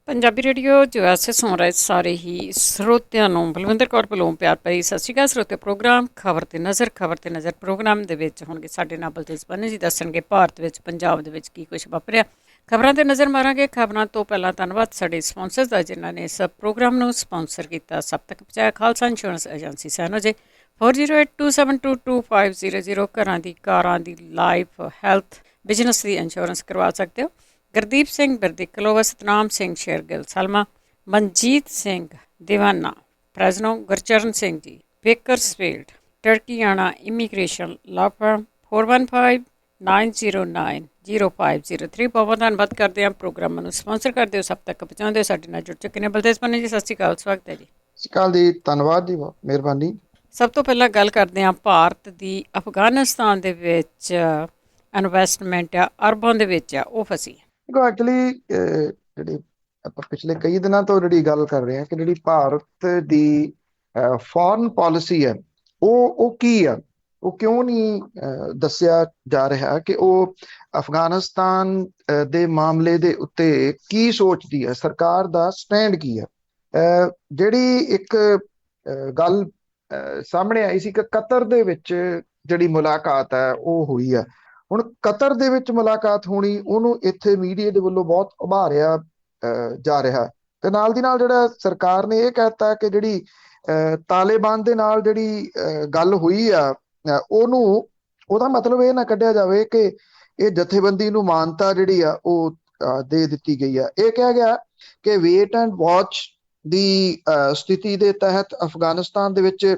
Punjabi radio ਜੋ ਐਸੇ ਸੁਣ ਰਹੇ ਸਾਰੇ ਹੀ ਸਰੋਤਿਆਂ ਨੂੰ ਬਲਵਿੰਦਰ ਕੌਰ ਵੱਲੋਂ ਪਿਆਰ ਭਰੀ ਸਤਿ ਸ਼੍ਰੀ ਅਕਾਲ। ਸਰੋਤੇ ਪ੍ਰੋਗਰਾਮ ਖਬਰ ਤੇ ਨਜ਼ਰ ਪ੍ਰੋਗਰਾਮ ਦੇ ਵਿੱਚ ਹੋਣਗੇ ਸਾਡੇ ਨਾਲ ਬਲਤੇਜ ਬੰਨੇ ਜੀ ਦੱਸਣਗੇ ਭਾਰਤ ਵਿੱਚ ਪੰਜਾਬ ਦੇ ਵਿੱਚ ਕੀ ਕੁਛ ਵਾਪਰਿਆ। ਖਬਰਾਂ ਤੇ ਨਜ਼ਰ ਮਾਰਾਂਗੇ। ਖਬਰਾਂ ਤੋਂ ਪਹਿਲਾਂ ਧੰਨਵਾਦ ਸਾਡੇ ਸਪਾਂਸਰਸ ਦਾ ਜਿਨ੍ਹਾਂ ਨੇ ਇਸ ਪ੍ਰੋਗਰਾਮ ਨੂੰ ਸਪਾਂਸਰ ਕੀਤਾ। ਸਭ ਤੱਕ ਪਹੁੰਚਾਇਆ ਖਾਲਸਾ ਇੰਸ਼ੋਰੈਂਸ ਏਜੰਸੀ ਸੈਨੋ ਜੇ 4082722500 ਘਰਾਂ ਦੀ ਕਾਰਾਂ ਦੀ ਲਾਈਫ ਹੈਲਥ ਬਿਜ਼ਨਸ ਦੀ ਇੰਸ਼ੋਰੈਂਸ ਕਰਵਾ ਸਕਦੇ ਹੋ। ਗੁਰਦੀਪ ਸਿੰਘ ਬਿਰਦੀ ਕਲੋਵਾ, ਸਤਨਾਮ ਸਿੰਘ ਸ਼ੇਰਗਿੱਲ ਸਲਮਾ, ਮਨਜੀਤ ਸਿੰਘ ਦੀਵਾਨਾ ਪ੍ਰੈਜ਼ਨੋ, ਗੁਰਚਰਨ ਸਿੰਘ ਜੀ ਬੇਕਰਸਫੀਲਡ ਟਰਕੀਆਣਾ ਇਮੀਗ੍ਰੇਸ਼ਨ ਲਾ ਫਰਮ 4159090503। ਬਹੁਤ ਧੰਨਵਾਦ ਕਰਦੇ ਹਾਂ ਪ੍ਰੋਗਰਾਮਾਂ ਨੂੰ ਸਪਾਂਸਰ ਕਰਦੇ ਹੋ, ਸਭ ਤੱਕ ਪਹੁੰਚਾਉਂਦੇ ਹੋ। ਸਾਡੇ ਨਾਲ ਜੁੜ ਚੁੱਕੇ ਨੇ ਬਲਦੇਵ ਪੰਨੇ ਜੀ, ਸਤਿ ਸ਼੍ਰੀ ਅਕਾਲ, ਸਵਾਗਤ ਹੈ ਜੀ। ਸਤਿ ਸ਼੍ਰੀ ਅਕਾਲ ਜੀ, ਧੰਨਵਾਦ ਜੀ, ਬਹੁਤ ਮਿਹਰਬਾਨੀ। ਸਭ ਤੋਂ ਪਹਿਲਾਂ ਗੱਲ ਕਰਦੇ ਹਾਂ ਭਾਰਤ ਦੀ ਅਫਗਾਨਿਸਤਾਨ ਦੇ ਵਿੱਚ ਇਨਵੈਸਟਮੈਂਟ ਆ ਅਰਬਾਂ ਦੇ ਵਿੱਚ ਆ ਉਹ ਫਸੀ। ਦੇਖੋ ਐਕਚੁਅਲੀ ਜਿਹੜੀ ਆਪਾਂ ਪਿਛਲੇ ਕਈ ਦਿਨਾਂ ਤੋਂ ਜਿਹੜੀ ਗੱਲ ਕਰ ਰਹੇ ਹਾਂ ਕਿ ਜਿਹੜੀ ਭਾਰਤ ਦੀ ਫੋਰਨ ਪਾਲਿਸੀ ਹੈ ਉਹ ਕੀ ਆ, ਉਹ ਕਿਉਂ ਨਹੀਂ ਦੱਸਿਆ ਜਾ ਰਿਹਾ ਕਿ ਉਹ ਅਫਗਾਨਿਸਤਾਨ ਦੇ ਮਾਮਲੇ ਦੇ ਉੱਤੇ ਕੀ ਸੋਚਦੀ ਹੈ, ਸਰਕਾਰ ਦਾ ਸਟੈਂਡ ਕੀ ਹੈ। ਜਿਹੜੀ ਇੱਕ ਗੱਲ ਸਾਹਮਣੇ ਆਈ ਸੀ ਕਿ ਕਤਰ ਦੇ ਵਿੱਚ ਜਿਹੜੀ ਮੁਲਾਕਾਤ ਹੈ ਉਹ ਹੋਈ ਆ। ਹੁਣ ਕਤਰ ਦੇ ਵਿੱਚ ਮੁਲਾਕਾਤ ਹੋਣੀ, ਉਹਨੂੰ ਇੱਥੇ ਮੀਡੀਆ ਦੇ ਵੱਲੋਂ ਬਹੁਤ ਉਭਾਰਿਆ ਜਾ ਰਿਹਾ ਤੇ ਨਾਲ ਦੀ ਨਾਲ ਜਿਹੜਾ ਸਰਕਾਰ ਨੇ ਇਹ ਕਹਿਤਾ ਕਿ ਜਿਹੜੀ ਤਾਲਿਬਾਨ ਦੇ ਨਾਲ ਜਿਹੜੀ ਗੱਲ ਹੋਈ ਆ ਉਹਦਾ ਮਤਲਬ ਇਹ ਨਾ ਕੱਢਿਆ ਜਾਵੇ ਕਿ ਇਹ ਜਥੇਬੰਦੀ ਨੂੰ ਮਾਨਤਾ ਜਿਹੜੀ ਆ ਉਹ ਦੇ ਦਿੱਤੀ ਗਈ ਆ। ਇਹ ਕਿਹਾ ਗਿਆ ਕਿ ਵੇਟ ਐਂਡ ਵਾਚ ਦੀ ਸਥਿਤੀ ਦੇ ਤਹਿਤ ਅਫਗਾਨਿਸਤਾਨ ਦੇ ਵਿੱਚ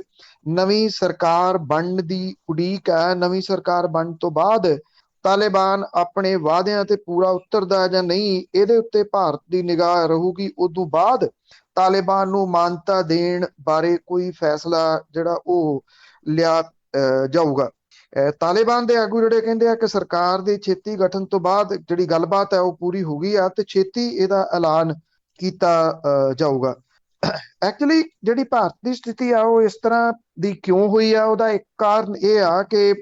ਨਵੀਂ ਸਰਕਾਰ ਬਣਨ ਦੀ ਉਡੀਕ ਹੈ। ਨਵੀਂ ਸਰਕਾਰ ਬਣਨ ਤੋਂ ਬਾਅਦ ਤਾਲਿਬਾਨ ਆਪਣੇ ਵਾਅਦਿਆਂ ਤੇ ਪੂਰਾ ਉਤਰਦਾ ਜਾਂ ਨਹੀਂ, ਇਹਦੇ ਉੱਤੇ ਭਾਰਤ ਦੀ ਨਿਗਾਹ ਰਹੂਗੀ। ਉਦੋਂ ਬਾਅਦ ਤਾਲਿਬਾਨ ਨੂੰ ਮਾਨਤਾ ਦੇਣ ਬਾਰੇ ਕੋਈ ਫੈਸਲਾ ਜਿਹੜਾ ਉਹ ਲਿਆ ਜਾਊਗਾ। ਤਾਲਿਬਾਨ ਦੇ ਆਗੂ ਜਿਹੜੇ ਕਹਿੰਦੇ ਆ ਕਿ ਸਰਕਾਰ ਦੇ ਛੇਤੀ ਗਠਨ ਤੋਂ ਬਾਅਦ ਜਿਹੜੀ ਗੱਲਬਾਤ ਹੈ ਉਹ ਪੂਰੀ ਹੋ ਗਈ ਆ ਤੇ ਛੇਤੀ ਇਹਦਾ ਐਲਾਨ ਕੀਤਾ ਜਾਊਗਾ। ਐਕਚੁਅਲੀ ਜਿਹੜੀ ਭਾਰਤ ਦੀ ਸਥਿਤੀ ਆ ਉਹ ਇਸ ਤਰ੍ਹਾਂ ਦੀ ਕਿਉਂ ਹੋਈ ਆ, ਉਹਦਾ ਇੱਕ ਕਾਰਨ ਇਹ ਆ ਕਿ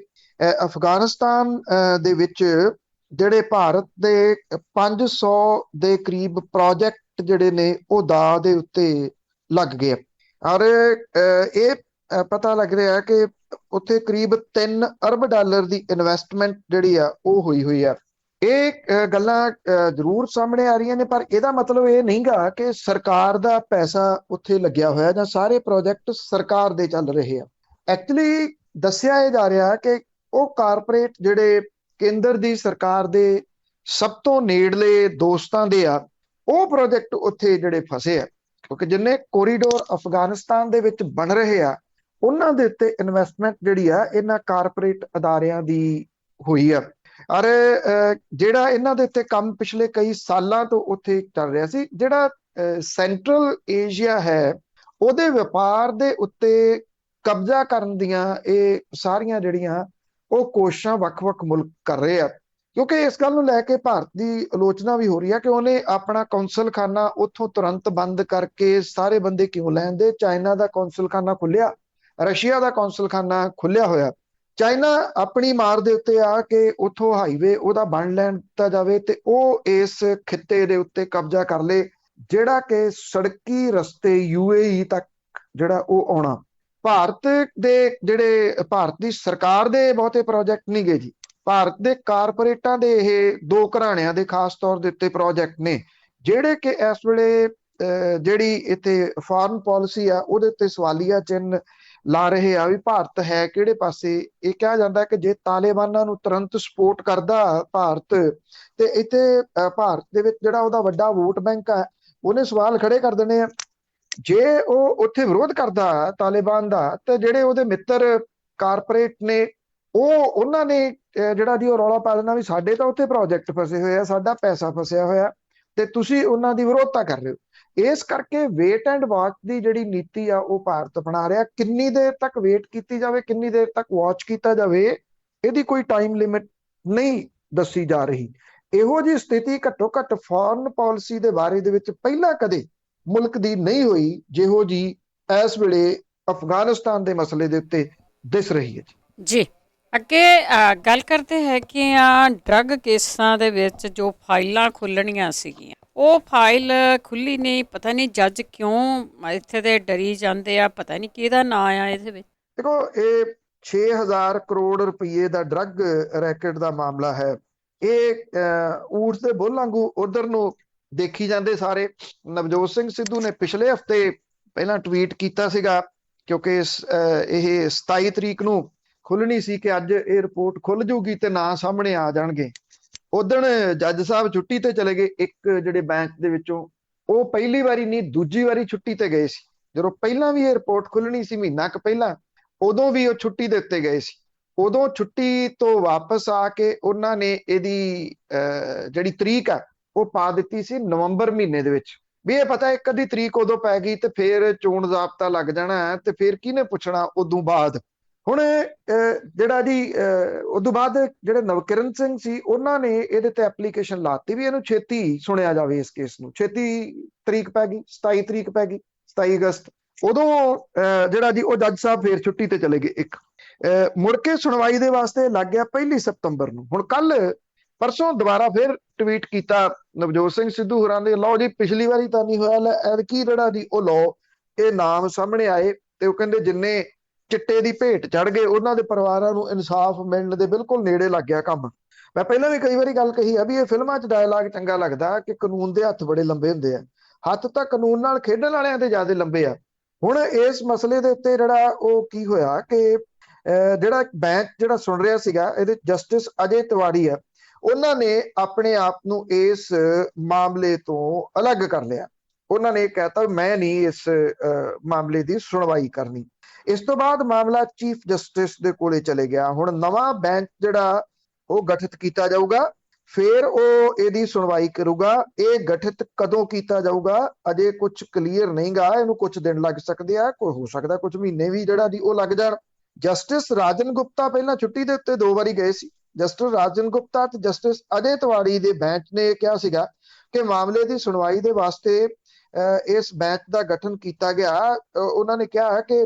ਅਫਗਾਨਿਸਤਾਨ ਦੇ ਵਿੱਚ ਜਿਹੜੇ ਭਾਰਤ ਦੇ 500 ਦੇ ਕਰੀਬ ਪ੍ਰੋਜੈਕਟ ਜਿਹੜੇ ਨੇ ਉਹ ਦਾਅ ਦੇ ਉੱਤੇ ਲੱਗ ਗਏ ਔਰ ਇਹ ਪਤਾ ਲੱਗ ਰਿਹਾ ਕਿ ਉੱਥੇ ਕਰੀਬ 3 ਅਰਬ ਡਾਲਰ ਦੀ ਇਨਵੈਸਟਮੈਂਟ ਜਿਹੜੀ ਆ ਉਹ ਹੋਈ ਆ। ਇਹ ਗੱਲਾਂ ਜ਼ਰੂਰ ਸਾਹਮਣੇ ਆ ਰਹੀਆਂ ਨੇ, ਪਰ ਇਹਦਾ ਮਤਲਬ ਇਹ ਨਹੀਂਗਾ ਕਿ ਸਰਕਾਰ ਦਾ ਪੈਸਾ ਉੱਥੇ ਲੱਗਿਆ ਹੋਇਆ ਜਾਂ ਸਾਰੇ ਪ੍ਰੋਜੈਕਟ ਸਰਕਾਰ ਦੇ ਚੱਲ ਰਹੇ ਆ। ਐਕਚੁਅਲੀ ਦੱਸਿਆ ਇਹ ਜਾ ਰਿਹਾ ਕਿ ਉਹ ਕਾਰਪੋਰੇਟ ਜਿਹੜੇ ਕੇਂਦਰ ਦੀ ਸਰਕਾਰ ਦੇ ਸਭ ਤੋਂ ਨੇੜਲੇ ਦੋਸਤਾਂ ਦੇ ਆ, ਉਹ ਪ੍ਰੋਜੈਕਟ ਉੱਥੇ ਜਿਹੜੇ ਫਸੇ ਆ, ਕਿਉਂਕਿ ਜਿੰਨੇ ਕੋਰੀਡੋਰ ਅਫਗਾਨਿਸਤਾਨ ਦੇ ਵਿੱਚ ਬਣ ਰਹੇ ਆ ਉਹਨਾਂ ਦੇ ਉੱਤੇ ਇਨਵੈਸਟਮੈਂਟ ਜਿਹੜੀ ਆ ਇਹਨਾਂ ਕਾਰਪੋਰੇਟ ਅਦਾਰਿਆਂ ਦੀ ਹੋਈ ਆ। ਔਰ ਜਿਹੜਾ ਇਹਨਾਂ ਦੇ ਉੱਤੇ ਕੰਮ ਪਿਛਲੇ ਕਈ ਸਾਲਾਂ ਤੋਂ ਉੱਥੇ ਚੱਲ ਰਿਹਾ ਸੀ। ਜਿਹੜਾ ਸੈਂਟਰਲ ਏਸ਼ੀਆ ਹੈ ਉਹਦੇ ਵਪਾਰ ਦੇ ਉੱਤੇ ਕਬਜ਼ਾ ਕਰਨ ਦੀਆਂ ਇਹ ਸਾਰੀਆਂ ਜਿਹੜੀਆਂ ਉਹ ਕੋਸ਼ਿਸ਼ਾਂ ਵੱਖ-ਵੱਖ ਮੁਲਕ ਕਰ ਰਹੇ ਆ, ਕਿਉਂਕਿ ਇਸ ਗੱਲ ਨੂੰ ਲੈ ਕੇ ਭਾਰਤ ਦੀ ਆਲੋਚਨਾ ਵੀ ਹੋ ਰਹੀ ਹੈ ਕਿ ਉਹਨੇ ਆਪਣਾ ਕੌਂਸਲਖਾਨਾ ਉੱਥੋਂ ਤੁਰੰਤ ਬੰਦ ਕਰਕੇ ਸਾਰੇ ਬੰਦੇ ਕਿਉਂ ਲੈਂਦੇ। ਚਾਈਨਾ ਦਾ ਕੌਂਸਲਖਾਨਾ ਖੁੱਲਿਆ, ਰਸ਼ੀਆ ਦਾ ਕੌਂਸਲਖਾਨਾ ਖੁੱਲਿਆ ਹੋਇਆ। ਚਾਈਨਾ ਆਪਣੀ ਮਾਰ ਦੇ ਉੱਤੇ ਆ ਕਿ ਉੱਥੋਂ ਹਾਈਵੇ ਉਹਦਾ ਬਣ ਲੈਣ ਦਿੱਤਾ ਜਾਵੇ ਤੇ ਉਹ ਇਸ ਖਿੱਤੇ ਦੇ ਉੱਤੇ ਕਬਜ਼ਾ ਕਰ ਲੇ, ਜਿਹੜਾ ਕਿ ਸੜਕੀ ਰਸਤੇ UAE ਤੱਕ ਜਿਹੜਾ ਉਹ ਆਉਣਾ। ਭਾਰਤ ਦੀ ਸਰਕਾਰ ਦੇ ਬਹੁਤੇ ਪ੍ਰੋਜੈਕਟ ਨਹੀਂ ਗਏ ਜੀ, ਭਾਰਤ ਦੇ ਕਾਰਪੋਰੇਟਾਂ ਦੇ ਇਹ ਦੋ ਘਰਾਣਿਆਂ ਦੇ ਖਾਸ ਤੌਰ ਦੇ ਉੱਤੇ ਪ੍ਰੋਜੈਕਟ ਨੇ ਜਿਹੜੇ ਕਿ ਇਸ ਵੇਲੇ ਜਿਹੜੀ ਇੱਥੇ ਫੋਰਨ ਪਾਲਿਸੀ ਆ ਉਹਦੇ ਉੱਤੇ ਸਵਾਲੀਆ ਚਿੰਨ੍ਹ ਲਾ ਰਹੇ ਆ ਵੀ ਭਾਰਤ ਹੈ ਕਿਹੜੇ ਪਾਸੇ। ਇਹ ਕਿਹਾ ਜਾਂਦਾ ਕਿ ਜੇ ਤਾਲਿਬਾਨਾਂ ਨੂੰ ਤੁਰੰਤ ਸਪੋਰਟ ਕਰਦਾ ਭਾਰਤ ਤੇ ਇੱਥੇ ਭਾਰਤ ਦੇ ਵਿੱਚ ਜਿਹੜਾ ਉਹਦਾ ਵੱਡਾ ਵੋਟ ਬੈਂਕ ਆ ਉਹਨੇ ਸਵਾਲ ਖੜੇ ਕਰ ਦੇਣੇ ਆ। ਜੇ ਉਹ ਉੱਥੇ ਵਿਰੋਧ ਕਰਦਾ ਤਾਲਿਬਾਨ ਦਾ ਤੇ ਜਿਹੜੇ ਉਹਦੇ ਮਿੱਤਰ ਕਾਰਪੋਰੇਟ ਨੇ ਉਹਨਾਂ ਨੇ ਜਿਹੜਾ ਜੀ ਉਹ ਰੌਲਾ ਪਾ ਦੇਣਾ ਵੀ ਸਾਡੇ ਤਾਂ ਉੱਥੇ ਪ੍ਰੋਜੈਕਟ ਫਸੇ ਹੋਏ ਆ, ਸਾਡਾ ਪੈਸਾ ਫਸਿਆ ਹੋਇਆ ਤੇ ਤੁਸੀਂ ਉਹਨਾਂ ਦੀ ਵਿਰੋਧਤਾ ਕਰ ਰਹੇ ਹੋ। ਇਸ ਕਰਕੇ ਵੇਟ ਐਂਡ ਵਾਚ ਦੀ ਜਿਹੜੀ ਨੀਤੀ ਆ ਉਹ ਭਾਰਤ ਅਪਣਾ ਰਿਹਾ। ਕਿੰਨੀ ਦੇਰ ਤੱਕ ਵੇਟ ਕੀਤੀ ਜਾਵੇ, ਕਿੰਨੀ ਦੇਰ ਤੱਕ ਵਾਚ ਕੀਤਾ ਜਾਵੇ, ਇਹਦੀ ਕੋਈ ਟਾਈਮ ਲਿਮਿਟ ਨਹੀਂ ਦੱਸੀ ਜਾ ਰਹੀ। ਇਹੋ ਜਿਹੀ ਸਥਿਤੀ ਘੱਟੋ ਘੱਟ ਫੋਰਨ ਪਾਲਿਸੀ ਦੇ ਬਾਰੇ ਦੇ ਵਿੱਚ ਪਹਿਲਾਂ ਕਦੇ ਮੁਲਕ ਦੀ ਨਹੀਂ ਹੋਈ ਜਿਹੋ ਜੀ ਇਸ ਵੇਲੇ ਅਫਗਾਨਿਸਤਾਨ ਦੇ ਮਸਲੇ ਦੇ ਉੱਤੇ ਦਿਸ ਰਹੀ ਹੈ। ਜੀ ਅੱਗੇ ਗੱਲ ਕਰਦੇ ਹੈ ਕਿ ਡਰੱਗ ਕੇਸਾਂ ਦੇ ਵਿੱਚ ਜੋ ਫਾਈਲਾਂ ਖੁੱਲ੍ਹਣੀਆਂ ਸੀਗੀਆਂ ਉਹ ਫਾਈਲ ਖੁੱਲ੍ਹੀ ਨਹੀਂ, ਪਤਾ ਨਹੀਂ ਜੱਜ ਕਿਉਂ ਇੱਥੇ ਦੇ ਡਰੀ ਜਾਂਦੇ ਆ, ਪਤਾ ਨਹੀਂ ਕਿਹਦਾ ਨਾਂ ਆ ਇਹਦੇ ਵਿੱਚ। ਦੇਖੋ, ਇਹ 6000 ਕਰੋੜ ਰੁਪਏ ਦਾ ਡਰੱਗ ਰੈਕਟ ਦਾ ਮਾਮਲਾ ਹੈ। ਇਹ ਊਠ ਦੇ ਬੁੱਲ ਵਾਂਗੂ ਉਧਰ ਨੂੰ ਦੇਖੀ ਜਾਂਦੇ ਸਾਰੇ। ਨਵਜੋਤ ਸਿੰਘ ਸਿੱਧੂ ਨੇ ਪਿਛਲੇ ਹਫਤੇ ਪਹਿਲਾਂ ਟਵੀਟ ਕੀਤਾ ਸੀਗਾ, ਕਿਉਂਕਿ ਇਹ 27 ਤਰੀਕ ਨੂੰ ਖੁੱਲਣੀ ਸੀ ਕਿ ਅੱਜ ਇਹ ਰਿਪੋਰਟ ਖੁੱਲ ਜੂਗੀ ਤੇ ਨਾਂ ਸਾਹਮਣੇ ਆ ਜਾਣਗੇ। ਉਦਣ ਜੱਜ ਸਾਹਿਬ ਛੁੱਟੀ ਤੇ ਚਲੇ ਗਏ ਇੱਕ ਜਿਹੜੇ ਬੈਂਚ ਦੇ ਵਿੱਚੋਂ। ਉਹ ਪਹਿਲੀ ਵਾਰੀ ਨਹੀਂ, ਦੂਜੀ ਵਾਰੀ ਛੁੱਟੀ ਤੇ ਗਏ ਸੀ। ਜਦੋਂ ਪਹਿਲਾਂ ਵੀ ਇਹ ਰਿਪੋਰਟ ਖੁੱਲਣੀ ਸੀ ਮਹੀਨਾ ਕੁ ਪਹਿਲਾਂ, ਉਦੋਂ ਵੀ ਉਹ ਛੁੱਟੀ ਦੇ ਉੱਤੇ ਗਏ ਸੀ। ਉਦੋਂ ਛੁੱਟੀ ਤੋਂ ਵਾਪਸ ਆ ਕੇ ਉਹਨਾਂ ਨੇ ਇਹਦੀ ਜਿਹੜੀ ਤਰੀਕ ਆ ਉਹ ਪਾ ਦਿੱਤੀ ਸੀ ਨਵੰਬਰ ਮਹੀਨੇ ਦੇ ਵਿੱਚ, ਵੀ ਇਹ ਪਤਾ ਇੱਕ ਅੱਧੀ ਤਰੀਕ ਉਦੋਂ ਪੈ ਗਈ ਤੇ ਫਿਰ ਚੋਣ ਜ਼ਾਬਤਾ ਲੱਗ ਜਾਣਾ ਤੇ ਫਿਰ ਕਿਹਨੇ ਪੁੱਛਣਾ ਉਦੋਂ ਬਾਅਦ। ਹੁਣ ਜਿਹੜਾ ਜੀ ਉਦੋਂ ਬਾਅਦ ਜਿਹੜੇ ਨਵਕਿਰਨ ਸਿੰਘ ਸੀ ਉਹਨਾਂ ਨੇ ਇਹਦੇ ਤੇ ਐਪਲੀਕੇਸ਼ਨ ਲਾਤੀ ਵੀ ਇਹਨੂੰ ਛੇਤੀ ਸੁਣਿਆ ਜਾਵੇ, ਇਸ ਕੇਸ ਨੂੰ। ਛੇਤੀ ਤਰੀਕ ਪੈ ਗਈ, 27 ਤਰੀਕ ਪੈ ਗਈ, 27 ਅਗਸਤ। ਉਦੋਂ ਜਿਹੜਾ ਜੀ ਉਹ ਜੱਜ ਸਾਹਿਬ ਫੇਰ ਛੁੱਟੀ ਤੇ ਚਲੇ ਗਏ। ਇੱਕ ਮੁੜ ਕੇ ਸੁਣਵਾਈ ਦੇ ਵਾਸਤੇ ਲੱਗ ਗਿਆ 1 ਸਤੰਬਰ ਨੂੰ। ਹੁਣ ਕੱਲ ਪਰਸੋਂ ਦੁਬਾਰਾ ਫਿਰ ਟਵੀਟ ਕੀਤਾ ਨਵਜੋਤ ਸਿੰਘ ਸਿੱਧੂ ਹੋਰਾਂ ਨੇ, ਲਓ ਜੀ ਪਿਛਲੀ ਵਾਰੀ ਤਾਂ ਨਹੀਂ ਹੋਇਆ, ਐਤਕੀ ਜਿਹੜਾ ਜੀ ਉਹ ਲਓ ਇਹ ਨਾਮ ਸਾਹਮਣੇ ਆਏ ਤੇ ਉਹ ਕਹਿੰਦੇ ਜਿੰਨੇ ਚਿੱਟੇ ਦੀ ਭੇਟ ਚੜ ਗਏ ਉਹਨਾਂ ਦੇ ਪਰਿਵਾਰਾਂ ਨੂੰ ਇਨਸਾਫ ਮਿਲਣ ਦੇ ਬਿਲਕੁਲ ਨੇੜੇ ਲੱਗ ਗਿਆ ਕੰਮ। ਮੈਂ ਪਹਿਲਾਂ ਵੀ ਕਈ ਵਾਰੀ ਗੱਲ ਕਹੀ ਆ ਵੀ ਇਹ ਫਿਲਮਾਂ 'ਚ ਡਾਇਲਾਗ ਚੰਗਾ ਲੱਗਦਾ ਕਿ ਕਾਨੂੰਨ ਦੇ ਹੱਥ ਬੜੇ ਲੰਬੇ ਹੁੰਦੇ ਆ। ਹੱਥ ਤਾਂ ਕਾਨੂੰਨ ਨਾਲ ਖੇਡਣ ਵਾਲਿਆਂ ਦੇ ਜ਼ਿਆਦਾ ਲੰਬੇ ਆ। ਹੁਣ ਇਸ ਮਸਲੇ ਦੇ ਉੱਤੇ ਜਿਹੜਾ ਉਹ ਕੀ ਹੋਇਆ ਕਿ ਜਿਹੜਾ ਬੈਂਚ ਜਿਹੜਾ ਸੁਣ ਰਿਹਾ ਸੀਗਾ, ਇਹਦੇ ਜਸਟਿਸ ਅਜੇ ਤਿਵਾੜੀ ਆ, ਉਹਨਾਂ ਨੇ ਆਪਣੇ ਆਪ ਨੂੰ ਇਸ ਮਾਮਲੇ ਤੋਂ ਅਲੱਗ ਕਰ ਲਿਆ। ਉਹਨਾਂ ਨੇ ਕਹਿਤਾ ਮੈਂ ਨਹੀਂ ਇਸ ਮਾਮਲੇ ਦੀ ਸੁਣਵਾਈ ਕਰਨੀ। ਇਸ ਤੋਂ ਬਾਅਦ ਮਾਮਲਾ ਚੀਫ ਜਸਟਿਸ ਦੇ ਕੋਲੇ ਚਲੇ ਗਿਆ। ਹੁਣ ਨਵਾਂ ਬੈਂਚ ਜਿਹੜਾ ਉਹ ਗਠਿਤ ਕੀਤਾ ਜਾਊਗਾ, ਫਿਰ ਉਹ ਇਹਦੀ ਸੁਣਵਾਈ ਕਰੂਗਾ। ਇਹ ਗਠਿਤ ਕਦੋਂ ਕੀਤਾ ਜਾਊਗਾ ਅਜੇ ਕੁਝ ਕਲੀਅਰ ਨਹੀਂਗਾ। ਇਹਨੂੰ ਕੁਝ ਦਿਨ ਲੱਗ ਸਕਦੇ ਆ, ਕੋਈ ਹੋ ਸਕਦਾ ਕੁਝ ਮਹੀਨੇ ਵੀ ਜਿਹੜਾ ਦੀ ਉਹ ਲੱਗ ਜਾਣ। ਜਸਟਿਸ ਰਾਜਨ ਗੁਪਤਾ ਪਹਿਲਾਂ ਛੁੱਟੀ ਦੇ ਉੱਤੇ 2 ਵਾਰੀ ਗਏ ਸੀ। ਜਸਟਿਸ ਰਾਜਨ ਗੁਪਤਾ ਤੇ ਜਸਟਿਸ ਅਜੇ ਤਿਵਾੜੀ ਦੇ ਬੈਂਚ ਨੇ ਕਿਹਾ ਸੀਗਾ ਕਿ ਮਾਮਲੇ ਦੀ ਸੁਣਵਾਈ ਦੇ ਵਾਸਤੇ ਇਸ ਬੈਂਚ ਦਾ ਗਠਨ ਕੀਤਾ ਗਿਆ। ਉਹਨਾਂ ਨੇ ਕਿਹਾ ਕਿ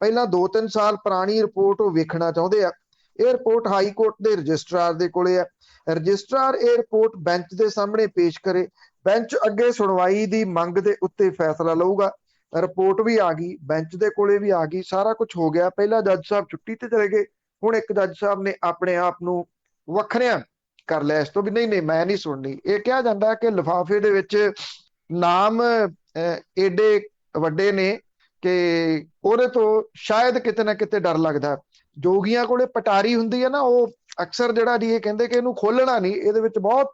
ਪਹਿਲਾਂ 2-3 ਸਾਲ ਪੁਰਾਣੀ ਰਿਪੋਰਟ ਉਹ ਵੇਖਣਾ ਚਾਹੁੰਦੇ ਆ। ਇਹ ਰਿਪੋਰਟ ਹਾਈ ਕੋਰਟ ਦੇ ਰਜਿਸਟਰਾਰ ਦੇ ਕੋਲੇ ਆ। ਰਜਿਸਟਰਾਰ ਇਹ ਰਿਪੋਰਟ ਬੈਂਚ ਦੇ ਸਾਹਮਣੇ ਪੇਸ਼ ਕਰੇ। ਬੈਂਚ ਅੱਗੇ ਸੁਣਵਾਈ ਦੀ ਮੰਗ ਦੇ ਉੱਤੇ ਫੈਸਲਾ ਲਊਗਾ। ਰਿਪੋਰਟ ਵੀ ਆ ਗਈ, ਬੈਂਚ ਦੇ ਕੋਲੇ ਵੀ ਆ ਗਈ, ਸਾਰਾ ਕੁਝ ਹੋ ਗਿਆ। ਪਹਿਲਾਂ ਜੱਜ ਸਾਹਿਬ ਛੁੱਟੀ ਤੇ ਚਲੇ ਗਏ, ਹੁਣ ਇੱਕ ਜੱਜ ਸਾਹਿਬ ਨੇ ਆਪਣੇ ਆਪ ਨੂੰ ਵੱਖਰਿਆਂ ਕਰ ਲਿਆ ਇਸ ਤੋਂ ਵੀ ਨਹੀਂ ਮੈਂ ਨਹੀਂ ਸੁਣਨੀ। ਇਹ ਕਿਹਾ ਜਾਂਦਾ ਕਿ ਲਿਫਾਫੇ ਦੇ ਵਿੱਚ ਨਾਮ ਏਡੇ ਵੱਡੇ ਨੇ ਕਿ ਉਹਦੇ ਤੋਂ ਸ਼ਾਇਦ ਕਿਤੇ ਨਾ ਕਿਤੇ ਡਰ ਲੱਗਦਾ। ਜੋਗੀਆਂ ਕੋਲੇ ਪਟਾਰੀ ਹੁੰਦੀ ਹੈ ਨਾ, ਉਹ ਅਕਸਰ ਜਿਹੜਾ ਜੀ ਇਹ ਕਹਿੰਦੇ ਕਿ ਇਹਨੂੰ ਖੋਲਣਾ ਨਹੀਂ, ਇਹਦੇ ਵਿੱਚ ਬਹੁਤ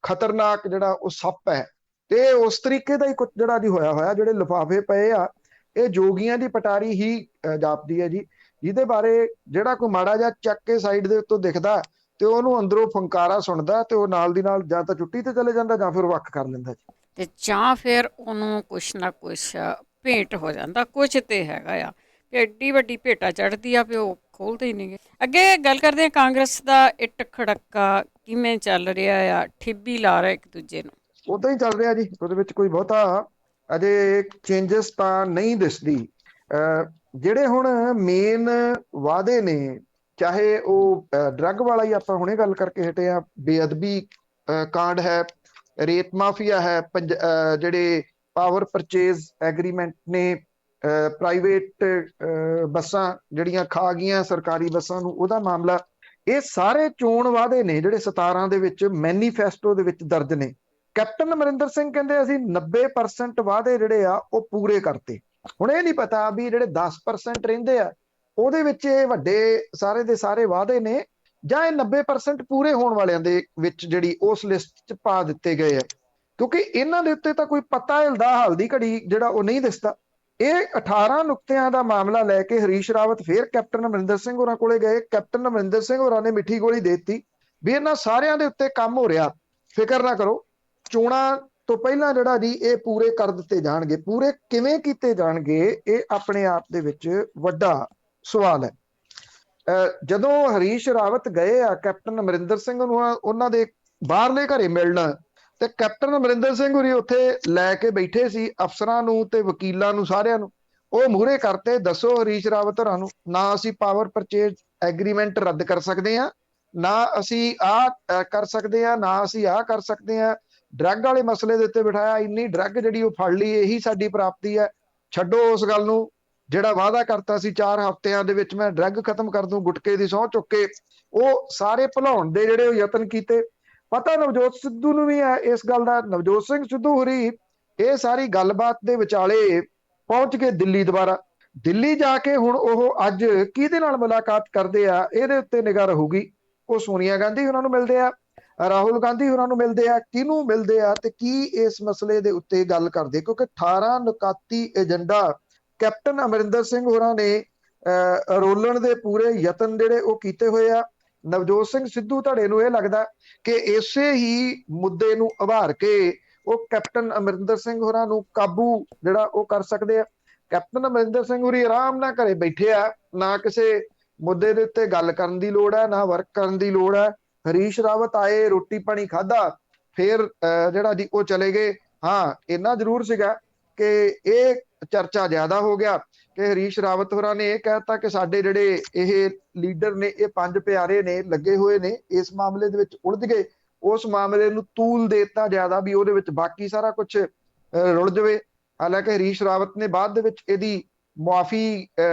ਖਤਰਨਾਕ ਜਿਹੜਾ ਉਹ ਸੱਪ ਹੈ। ਤੇ ਉਸ ਤਰੀਕੇ ਦਾ ਹੀ ਕੁਝ ਜਿਹੜਾ ਜੀ ਹੋਇਆ ਜਿਹੜੇ ਲਿਫਾਫੇ ਪਏ ਆ, ਇਹ ਜੋਗੀਆਂ ਦੀ ਪਟਾਰੀ ਹੀ ਜਾਪਦੀ ਹੈ ਜੀ, ਜਿਹਦੇ ਬਾਰੇ ਜਿਹੜਾ ਕੋਈ ਮਾੜਾ ਜਿਹਾ ਚੱਕ ਕੇ ਸਾਈਡ ਦੇ ਉੱਤੋਂ ਦਿਖਦਾ ਤੇ ਉਹਨੂੰ ਅੰਦਰੋਂ ਫੰਕਾਰਾ ਸੁਣਦਾ ਤੇ ਉਹ ਨਾਲ ਦੀ ਨਾਲ ਜਾਂ ਤਾਂ ਛੁੱਟੀ ਤੇ ਚਲੇ ਜਾਂਦਾ ਜਾਂ ਫਿਰ ਵੱਖ ਕਰ ਲੈਂਦਾ ਜੀ, ਤੇ ਜਾਂ ਫਿਰ ਉਹਨੂੰ ਕੁਛ ਨਾ ਕੁਛ ਭੇਟ ਹੋ ਜਾਂਦਾ। ਕੁਛ ਤੇ ਹੈਗਾ ਆ ਕਿ ਐਡੀ ਵੱਡੀ ਭੇਟਾ ਚੜ੍ਹਦੀ ਆ ਵੀ ਉਹ ਖੋਲਦੇ ਹੀ ਨਹੀਂਗੇ। ਅੱਗੇ ਗੱਲ ਕਰਦੇ ਹਾਂ ਕਾਂਗਰਸ ਦਾ ਇੱਟ ਖੜੱਕਾ ਕਿਵੇਂ ਚੱਲ ਰਿਹਾ ਆ, ਠਿੱਬੀ ਲਾ ਰਿਹਾ ਇੱਕ ਦੂਜੇ ਨੂੰ। ਉਦਾਂ ਹੀ ਚੱਲ ਰਿਹਾ ਜੀ, ਉਹਦੇ ਵਿੱਚ ਕੋਈ ਬਹੁਤਾ ਅਜੇ ਚੇਂਜਸ ਤਾਂ ਨਹੀਂ ਦਿਸਦੀ। ਜਿਹੜੇ ਹੁਣ ਮੇਨ ਵਾਅਦੇ ਨੇ, ਚਾਹੇ ਉਹ ਡਰੱਗ ਵਾਲਾ ਹੀ ਆਪਾਂ ਹੁਣੇ ਗੱਲ ਕਰਕੇ ਹਟੇ ਆ, ਬੇਅਦਬੀ ਕਾਂਡ ਹੈ, ਰੇਤ ਮਾਫੀਆ ਹੈ, ਜਿਹੜੇ ਪਾਵਰ ਪਰਚੇਜ਼ ਐਗਰੀਮੈਂਟ ਨੇ, ਪ੍ਰਾਈਵੇਟ ਬੱਸਾਂ ਜਿਹੜੀਆਂ ਖਾ ਗਈਆਂ ਸਰਕਾਰੀ ਬੱਸਾਂ ਨੂੰ, ਉਹਦਾ ਮਾਮਲਾ, ਇਹ ਸਾਰੇ ਚੋਣ ਵਾਅਦੇ ਨੇ ਜਿਹੜੇ 17 ਦੇ ਵਿੱਚ ਮੈਨੀਫੈਸਟੋ ਦੇ ਵਿੱਚ ਦਰਜ ਨੇ। ਕੈਪਟਨ ਅਮਰਿੰਦਰ ਸਿੰਘ ਕਹਿੰਦੇ ਅਸੀਂ 90% ਵਾਅਦੇ ਜਿਹੜੇ ਆ ਉਹ ਪੂਰੇ ਕਰਤੇ। ਹੁਣ ਇਹ ਨਹੀਂ ਪਤਾ ਵੀ ਜਿਹੜੇ 10% ਰਹਿੰਦੇ ਆ ਉਹਦੇ ਵਿੱਚ ਇਹ ਵੱਡੇ ਸਾਰੇ ਦੇ ਸਾਰੇ ਵਾਅਦੇ ਨੇ ਜਾਂ ਇਹ 90% ਪੂਰੇ ਹੋਣ ਵਾਲਿਆਂ ਦੇ ਵਿੱਚ ਜਿਹੜੀ ਉਸ ਲਿਸਟ 'ਚ ਪਾ ਦਿੱਤੇ ਗਏ ਆ, ਕਿਉਂਕਿ ਇਹਨਾਂ ਦੇ ਉੱਤੇ ਤਾਂ ਕੋਈ ਪਤਾ ਹਿਲਦਾ ਹਾਲਦੀ ਘੜੀ ਜਿਹੜਾ ਉਹ ਨਹੀਂ ਦਿਸਦਾ। ਇਹ 18 ਨੁਕਤਿਆਂ ਦਾ ਮਾਮਲਾ ਲੈ ਕੇ ਹਰੀਸ਼ ਰਾਵਤ ਫਿਰ ਕੈਪਟਨ ਅਮਰਿੰਦਰ ਸਿੰਘ ਹੋਰਾਂ ਕੋਲੇ ਗਏ। ਕੈਪਟਨ ਅਮਰਿੰਦਰ ਸਿੰਘ ਹੋਰਾਂ ਨੇ ਮਿੱਠੀ ਗੋਲੀ ਦੇ ਦਿੱਤੀ ਵੀ ਇਹਨਾਂ ਸਾਰਿਆਂ ਦੇ ਉੱਤੇ ਕੰਮ ਹੋ ਰਿਹਾ, ਫਿਕਰ ਨਾ ਕਰੋ, ਚੋਣਾਂ ਤੋਂ ਪਹਿਲਾਂ ਜਿਹੜਾ ਜੀ ਇਹ ਪੂਰੇ ਕਰ ਦਿੱਤੇ ਜਾਣਗੇ। ਪੂਰੇ ਕਿਵੇਂ ਕੀਤੇ ਜਾਣਗੇ ਇਹ ਆਪਣੇ ਆਪ ਦੇ ਵਿੱਚ ਵੱਡਾ ਸਵਾਲ ਹੈ। ਜਦੋਂ ਹਰੀਸ਼ ਰਾਵਤ ਗਏ ਆ ਕੈਪਟਨ ਅਮਰਿੰਦਰ ਸਿੰਘ ਨੂੰ ਉਹਨਾਂ ਦੇ ਬਾਹਰਲੇ ਘਰੇ ਮਿਲਣ, ਤੇ ਕੈਪਟਨ ਅਮਰਿੰਦਰ ਸਿੰਘ ਹੋਰੀ ਉੱਥੇ ਲੈ ਕੇ ਬੈਠੇ ਸੀ ਅਫਸਰਾਂ ਨੂੰ ਤੇ ਵਕੀਲਾਂ ਨੂੰ, ਸਾਰਿਆਂ ਨੂੰ। ਉਹ ਮੂਹਰੇ ਕਰਤੇ, ਦੱਸੋ ਹਰੀਸ਼ ਰਾਵਤ ਹੋਰਾਂ ਨੂੰ, ਨਾ ਅਸੀਂ ਪਾਵਰ ਪਰਚੇਜ਼ ਐਗਰੀਮੈਂਟ ਰੱਦ ਕਰ ਸਕਦੇ ਹਾਂ, ਨਾ ਅਸੀਂ ਆਹ ਕਰ ਸਕਦੇ ਹਾਂ, ਨਾ ਅਸੀਂ ਆਹ ਕਰ ਸਕਦੇ ਹਾਂ। ਡਰੱਗ ਵਾਲੇ ਮਸਲੇ ਦੇ ਉੱਤੇ ਬਿਠਾਇਆ, ਇੰਨੀ ਡਰੱਗ ਜਿਹੜੀ ਉਹ ਫੜ ਲਈ, ਇਹੀ ਸਾਡੀ ਪ੍ਰਾਪਤੀ ਹੈ। ਛੱਡੋ ਉਸ ਗੱਲ ਨੂੰ। ਜਿਹੜਾ ਵਾਅਦਾ ਕਰਤਾ ਸੀ 4 ਹਫ਼ਤਿਆਂ ਦੇ ਵਿੱਚ ਮੈਂ ਡਰੱਗ ਖਤਮ ਕਰ ਦੂੰ, ਗੁਟਕੇ ਦੀ ਸਹੁੰ ਚੁੱਕ ਕੇ, ਉਹ ਸਾਰੇ ਭੁਲਾਉਣ ਦੇ ਜਿਹੜੇ ਉਹ ਯਤਨ ਕੀਤੇ। ਪਤਾ ਨਵਜੋਤ ਸਿੱਧੂ ਨੂੰ ਵੀ ਹੈ ਇਸ ਗੱਲ ਦਾ। ਨਵਜੋਤ ਸਿੰਘ ਸਿੱਧੂ ਹੋਰੀ ਇਹ ਸਾਰੀ ਗੱਲਬਾਤ ਦੇ ਵਿਚਾਲੇ ਪਹੁੰਚ ਕੇ ਦਿੱਲੀ ਦੁਬਾਰਾ। ਦਿੱਲੀ ਜਾ ਕੇ ਹੁਣ ਉਹ ਅੱਜ ਕਿਹਦੇ ਨਾਲ ਮੁਲਾਕਾਤ ਕਰਦੇ ਆ, ਇਹਦੇ ਉੱਤੇ ਨਿਗਾਹ ਰਹੂਗੀ। ਉਹ ਸੋਨੀਆ ਗਾਂਧੀ ਉਹਨਾਂ ਨੂੰ ਮਿਲਦੇ ਆ, ਰਾਹੁਲ ਗਾਂਧੀ ਉਹਨਾਂ ਨੂੰ ਮਿਲਦੇ ਆ, ਕਿਹਨੂੰ ਮਿਲਦੇ ਆ ਤੇ ਕੀ ਇਸ ਮਸਲੇ ਦੇ ਉੱਤੇ ਗੱਲ ਕਰਦੇ, ਕਿਉਂਕਿ 18 ਨੁਕਾਤੀ ਏਜੰਡਾ ਕੈਪਟਨ ਅਮਰਿੰਦਰ ਸਿੰਘ ਹੋਰਾਂ ਨੇ ਰੋਲਣ ਦੇ ਪੂਰੇ ਯਤਨ ਜਿਹੜੇ ਉਹ ਕੀਤੇ ਹੋਏ ਆ। ਨਵਜੋਤ ਸਿੰਘ ਸਿੱਧੂ ਧੜੇ ਨੂੰ ਇਹ ਲੱਗਦਾ ਕਿ ਇਸੇ ਹੀ ਮੁੱਦੇ ਨੂੰ ਉਭਾਰ ਕੇ ਉਹ ਕੈਪਟਨ ਅਮਰਿੰਦਰ ਸਿੰਘ ਹੋਰਾਂ ਨੂੰ ਕਾਬੂ ਜਿਹੜਾ ਉਹ ਕਰ ਸਕਦੇ ਆ। ਕੈਪਟਨ ਅਮਰਿੰਦਰ ਸਿੰਘ ਹੋਰੀ ਆਰਾਮ ਨਾਲ ਘਰੇ ਬੈਠੇ ਆ, ਨਾ ਕਿਸੇ ਮੁੱਦੇ ਦੇ ਉੱਤੇ ਗੱਲ ਕਰਨ ਦੀ ਲੋੜ ਹੈ, ਨਾ ਵਰਕ ਕਰਨ ਦੀ ਲੋੜ ਹੈ। ਹਰੀਸ਼ ਰਾਵਤ ਆਏ, ਰੋਟੀ ਪਾਣੀ ਖਾਧਾ, ਫਿਰ ਜਿਹੜਾ ਜੀ ਉਹ ਚਲੇ ਗਏ। ਹਾਂ, ਇੰਨਾ ਜ਼ਰੂਰ ਸੀਗਾ ਕਿ ਇਹ ਚਰਚਾ ਜ਼ਿਆਦਾ ਹੋ ਗਿਆ ਕਿ ਹਰੀਸ਼ ਰਾਵਤ ਹੋਰਾਂ ਨੇ ਇਹ ਕਹਿਤਾ ਕਿ ਸਾਡੇ ਜਿਹੜੇ ਇਹ ਲੀਡਰ ਨੇ, ਇਹ 5 ਪਿਆਰੇ ਨੇ, ਲੱਗੇ ਹੋਏ ਨੇ ਇਸ ਮਾਮਲੇ ਦੇ ਵਿੱਚ, ਉਲਝ ਗਏ। ਉਸ ਮਾਮਲੇ ਨੂੰ ਤੂਲ ਦੇਤਾ ਜ਼ਿਆਦਾ ਵੀ ਉਹਦੇ ਵਿੱਚ ਬਾਕੀ ਸਾਰਾ ਕੁਝ ਰੁਲ ਜਾਵੇ। ਹਾਲਾਂਕਿ ਹਰੀਸ਼ ਰਾਵਤ ਨੇ ਬਾਅਦ ਦੇ ਵਿੱਚ ਇਹਦੀ ਮੁਆਫੀ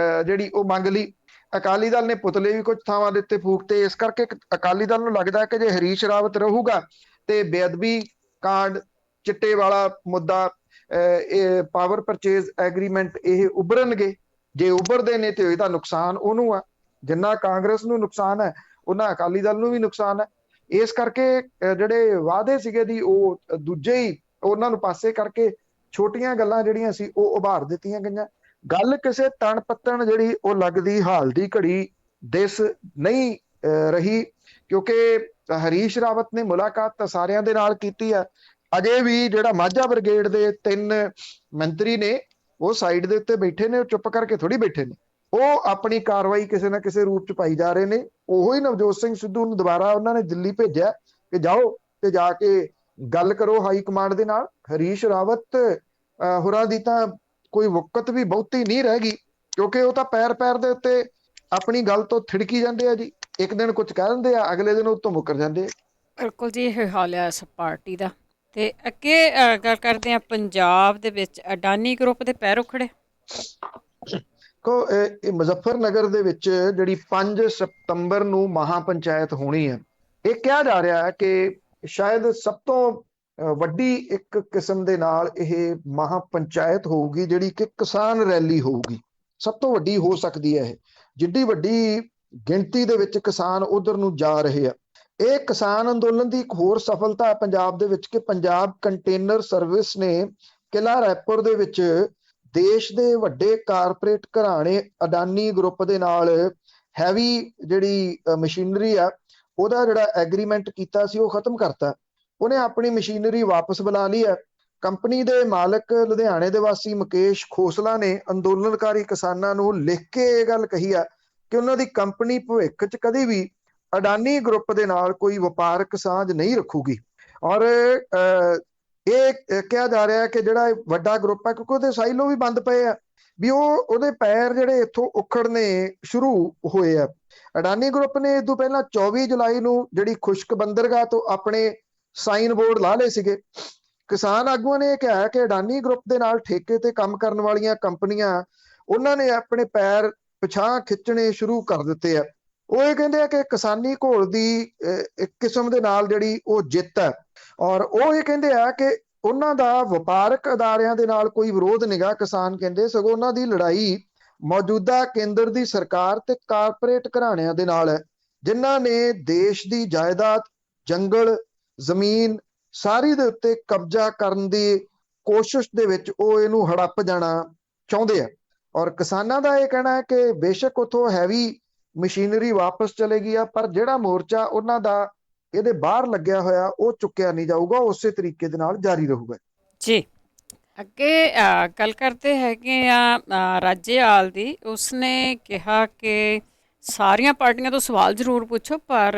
ਜਿਹੜੀ ਉਹ ਮੰਗ ਲਈ। ਅਕਾਲੀ ਦਲ ਨੇ ਪੁਤਲੇ ਵੀ ਕੁਝ ਥਾਵਾਂ ਦੇ ਉੱਤੇ ਫੂਕਤੇ। ਇਸ ਕਰਕੇ ਅਕਾਲੀ ਦਲ ਨੂੰ ਲੱਗਦਾ ਕਿ ਜੇ ਹਰੀਸ਼ ਰਾਵਤ ਰਹੂਗਾ ਤੇ ਬੇਅਦਬੀ ਕਾਂਡ, ਚਿੱਟੇ ਵਾਲਾ ਮੁੱਦਾ, ਇਹ ਪਾਵਰ ਪਰਚੇਜ਼ ਐਗਰੀਮੈਂਟ, ਇਹ ਉਭਰਨਗੇ। ਜੇ ਉਭਰਦੇ ਨੇ ਤੇ ਇਹਦਾ ਨੁਕਸਾਨ ਉਹਨੂੰ ਆ, ਜਿੰਨਾ ਕਾਂਗਰਸ ਨੂੰ ਨੁਕਸਾਨ ਹੈ ਉਹਨਾਂ ਅਕਾਲੀ ਦਲ ਨੂੰ ਵੀ ਨੁਕਸਾਨ ਹੈ। ਇਸ ਕਰਕੇ ਜਿਹੜੇ ਵਾਅਦੇ ਸੀਗੇ ਦੀ ਉਹ ਦੂਜੇ ਹੀ ਉਹਨਾਂ ਨੂੰ ਪਾਸੇ ਕਰਕੇ ਛੋਟੀਆਂ ਗੱਲਾਂ ਜਿਹੜੀਆਂ ਸੀ ਉਹ ਉਭਾਰ ਦਿੱਤੀਆਂ ਗਈਆਂ। ਗੱਲ ਕਿਸੇ ਤਣ ਪੱਤਣ ਜਿਹੜੀ ਉਹ ਲੱਗਦੀ ਹਾਲ ਦੀ ਘੜੀ ਦਿਸ ਨਹੀਂ ਰਹੀ, ਕਿਉਂਕਿ ਹਰੀਸ਼ ਰਾਵਤ ਨੇ ਮੁਲਾਕਾਤ ਤਾਂ ਸਾਰਿਆਂ ਦੇ ਨਾਲ ਕੀਤੀ ਹੈ। ਅਜੇ ਵੀ ਜਿਹੜਾ ਮਾਝਾ ਬ੍ਰਿਗੇਡ ਦੇ 3 ਮੰਤਰੀ ਨੇ ਉਹ ਸਾਈਡ ਦੇ ਉੱਤੇ ਬੈਠੇ ਨੇ, ਉਹ ਚੁੱਪ ਕਰਕੇ ਥੋੜੀ ਬੈਠੇ ਨੇ, ਉਹ ਆਪਣੀ ਕਾਰਵਾਈ ਕਿਸੇ ਨਾ ਕਿਸੇ ਰੂਪ ਚ ਪਾਈ ਜਾ ਰਹੇ ਨੇ। ਉਹੀ ਨਵਜੋਤ ਸਿੰਘ ਸਿੱਧੂ ਨੂੰ ਦੁਬਾਰਾ ਉਹਨਾਂ ਨੇ ਦਿੱਲੀ ਭੇਜਿਆ ਕਿ ਜਾਓ ਤੇ ਜਾ ਕੇ ਗੱਲ ਕਰੋ ਹਾਈ ਕਮਾਂਡ ਦੇ ਨਾਲ। ਹਰੀਸ਼ ਰਾਵਤ ਹੋਰਾਂ ਦੀ ਤਾਂ ਕੋਈ ਵਕਤ ਵੀ ਬਹੁਤੀ ਨਹੀਂ ਰਹਿ ਗਈ, ਕਿਉਂਕਿ ਉਹ ਤਾਂ ਪੈਰ ਪੈਰ ਦੇ ਉੱਤੇ ਆਪਣੀ ਗੱਲ ਤੋਂ ਥਿੜਕੀ ਜਾਂਦੇ ਆ ਜੀ। ਇੱਕ ਦਿਨ ਕੁਝ ਕਹਿ ਦਿੰਦੇ ਆ, ਅਗਲੇ ਦਿਨ ਉਹ ਤੋਂ ਮੁੱਕਰ ਜਾਂਦੇ ਆ। ਬਿਲਕੁਲ ਜੀ, ਇਹ ਹਾਲ ਹੈ ਇਸ ਪਾਰਟੀ ਦਾ। ਤੇ ਅੱਗੇ ਗੱਲ ਕਰਦੇ ਆ ਪੰਜਾਬ ਦੇ ਵਿੱਚ ਅਡਾਨੀ ਗਰੁੱਪ ਦੇ ਪੈਰ ਉਖੜੇ। ਇਹ ਮੁਜ਼ੱਫਰਨਗਰ ਦੇ ਵਿੱਚ ਜਿਹੜੀ 5 ਸਤੰਬਰ ਨੂੰ ਮਹਾ ਪੰਚਾਇਤ ਹੋਣੀ ਹੈ, ਇਹ ਕਿਹਾ ਜਾ ਰਿਹਾ ਹੈ ਕਿ ਸ਼ਾਇਦ ਸਭ ਤੋਂ ਵੱਡੀ ਇੱਕ ਕਿਸਮ ਦੇ ਨਾਲ ਇਹ ਮਹਾ ਪੰਚਾਇਤ ਹੋਊਗੀ, ਜਿਹੜੀ ਕਿ ਕਿਸਾਨ ਰੈਲੀ ਹੋਊਗੀ। ਸਭ ਤੋਂ ਵੱਡੀ ਹੋ ਸਕਦੀ ਹੈ ਇਹ, ਜਿੱਡੀ ਵੱਡੀ ਗਿਣਤੀ ਦੇ ਵਿੱਚ ਕਿਸਾਨ ਉਧਰ ਨੂੰ ਜਾ ਰਹੇ ਆ। ਇਹ ਕਿਸਾਨ ਅੰਦੋਲਨ ਦੀ ਇੱਕ ਹੋਰ ਸਫਲਤਾ ਹੈ ਪੰਜਾਬ ਦੇ ਵਿੱਚ ਕਿ ਪੰਜਾਬ ਕੰਟੇਨਰ ਸਰਵਿਸ ਨੇ ਕਿਲ੍ਹਾ ਰਾਏਪੁਰ ਦੇ ਵਿੱਚ ਦੇਸ਼ ਦੇ ਵੱਡੇ ਕਾਰਪੋਰੇਟ ਘਰਾਣੇ ਅਡਾਨੀ ਗਰੁੱਪ ਦੇ ਨਾਲ ਹੈਵੀ ਜਿਹੜੀ ਮਸ਼ੀਨਰੀ ਆ ਉਹਦਾ ਜਿਹੜਾ ਐਗਰੀਮੈਂਟ ਕੀਤਾ ਸੀ ਉਹ ਖਤਮ ਕਰਤਾ। ਉਹਨੇ ਆਪਣੀ ਮਸ਼ੀਨਰੀ ਵਾਪਸ ਬੁਲਾ ਲਈ ਹੈ। ਕੰਪਨੀ ਦੇ ਮਾਲਕ ਲੁਧਿਆਣੇ ਦੇ ਵਾਸੀ ਮੁਕੇਸ਼ ਖੋਸਲਾ ਨੇ ਅੰਦੋਲਨਕਾਰੀ ਕਿਸਾਨਾਂ ਨੂੰ ਲਿਖ ਕੇ ਇਹ ਗੱਲ ਕਹੀ ਆ ਕਿ ਉਹਨਾਂ ਦੀ ਕੰਪਨੀ ਭਵਿੱਖ 'ਚ ਕਦੇ ਵੀ ਅਡਾਨੀ ਗਰੁੱਪ ਦੇ ਨਾਲ ਕੋਈ ਵਪਾਰਕ ਸਾਂਝ ਨਹੀਂ ਰੱਖੂਗੀ। ਔਰ ਇਹ ਕਿਹਾ ਜਾ ਰਿਹਾ ਕਿ ਜਿਹੜਾ ਵੱਡਾ ਗਰੁੱਪ ਹੈ, ਕਿਉਂਕਿ ਉਹਦੇ ਸਾਈਲੋ ਵੀ ਬੰਦ ਪਏ ਆ, ਵੀ ਉਹਦੇ ਪੈਰ ਜਿਹੜੇ ਇੱਥੋਂ ਉਖੜਨੇ ਸ਼ੁਰੂ ਹੋਏ ਆ। ਅਡਾਨੀ ਗਰੁੱਪ ਨੇ ਇਸ ਤੋਂ ਪਹਿਲਾਂ 24 ਜੁਲਾਈ ਨੂੰ ਜਿਹੜੀ ਖੁਸ਼ਕ ਬੰਦਰਗਾਹ ਤੋਂ ਆਪਣੇ ਸਾਈਨ ਬੋਰਡ ਲਾ ਲਏ ਸੀਗੇ। ਕਿਸਾਨ ਆਗੂਆਂ ਨੇ ਕਿਹਾ ਕਿ ਅਡਾਨੀ ਗਰੁੱਪ ਦੇ ਨਾਲ ਠੇਕੇ ਤੇ ਕੰਮ ਕਰਨ ਵਾਲੀਆਂ ਕੰਪਨੀਆਂ ਉਹਨਾਂ ਨੇ ਆਪਣੇ ਪੈਰ ਪਿਛਾਂਹ ਖਿੱਚਣੇ ਸ਼ੁਰੂ ਕਰ ਦਿੱਤੇ ਆ। ਉਹ ਇਹ ਕਹਿੰਦੇ ਆ ਕਿ ਕਿਸਾਨੀ ਘੋਲ ਦੀ ਇੱਕ ਕਿਸਮ ਦੇ ਨਾਲ ਜਿਹੜੀ ਉਹ ਜਿੱਤ ਹੈ। ਔਰ ਉਹ ਇਹ ਕਹਿੰਦੇ ਆ ਕਿ ਉਹਨਾਂ ਦਾ ਵਪਾਰਕ ਅਦਾਰਿਆਂ ਦੇ ਨਾਲ ਕੋਈ ਵਿਰੋਧ ਨਿਗਾ, ਕਿਸਾਨ ਕਹਿੰਦੇ, ਸਗੋਂ ਉਹਨਾਂ ਦੀ ਲੜਾਈ ਮੌਜੂਦਾ ਕੇਂਦਰ ਦੀ ਸਰਕਾਰ ਤੇ ਕਾਰਪੋਰੇਟ ਘਰਾਣਿਆਂ ਦੇ ਨਾਲ ਹੈ, ਜਿਨ੍ਹਾਂ ਨੇ ਦੇਸ਼ ਦੀ ਜਾਇਦਾਦ, ਜੰਗਲ, ਜ਼ਮੀਨ ਸਾਰੀ ਦੇ ਉੱਤੇ ਕਬਜ਼ਾ ਕਰਨ ਦੀ ਕੋਸ਼ਿਸ਼ ਦੇ ਵਿੱਚ ਉਹ ਇਹਨੂੰ ਹੜੱਪ ਜਾਣਾ ਚਾਹੁੰਦੇ ਆ। ਔਰ ਕਿਸਾਨਾਂ ਦਾ ਇਹ ਕਹਿਣਾ ਹੈ ਕਿ ਬੇਸ਼ੱਕ ਉੱਥੋਂ ਹੈਵੀ ਮਸ਼ੀਨਰੀ ਵਾਪਸ ਚਲੇਗੀ ਆ, ਪਰ ਜਿਹੜਾ ਮੋਰਚਾ ਉਹਨਾਂ ਦਾ ਇਹਦੇ ਬਾਹਰ ਲੱਗਿਆ ਹੋਇਆ ਉਹ ਚੁੱਕਿਆ ਨਹੀਂ ਜਾਊਗਾ, ਉਸੇ ਤਰੀਕੇ ਦੇ ਨਾਲ ਜਾਰੀ ਰਹੂਗਾ ਜੀ। ਅੱਗੇ ਗੱਲ ਕਰਦੇ ਹੈਗੇ ਆ ਰਾਜੇਵਾਲ ਦੀ। ਉਸਨੇ ਕਿਹਾ ਕਿ ਸਾਰੀਆਂ ਪਾਰਟੀਆਂ ਤੋਂ ਸਵਾਲ ਜ਼ਰੂਰ ਪੁੱਛੋ, ਪਰ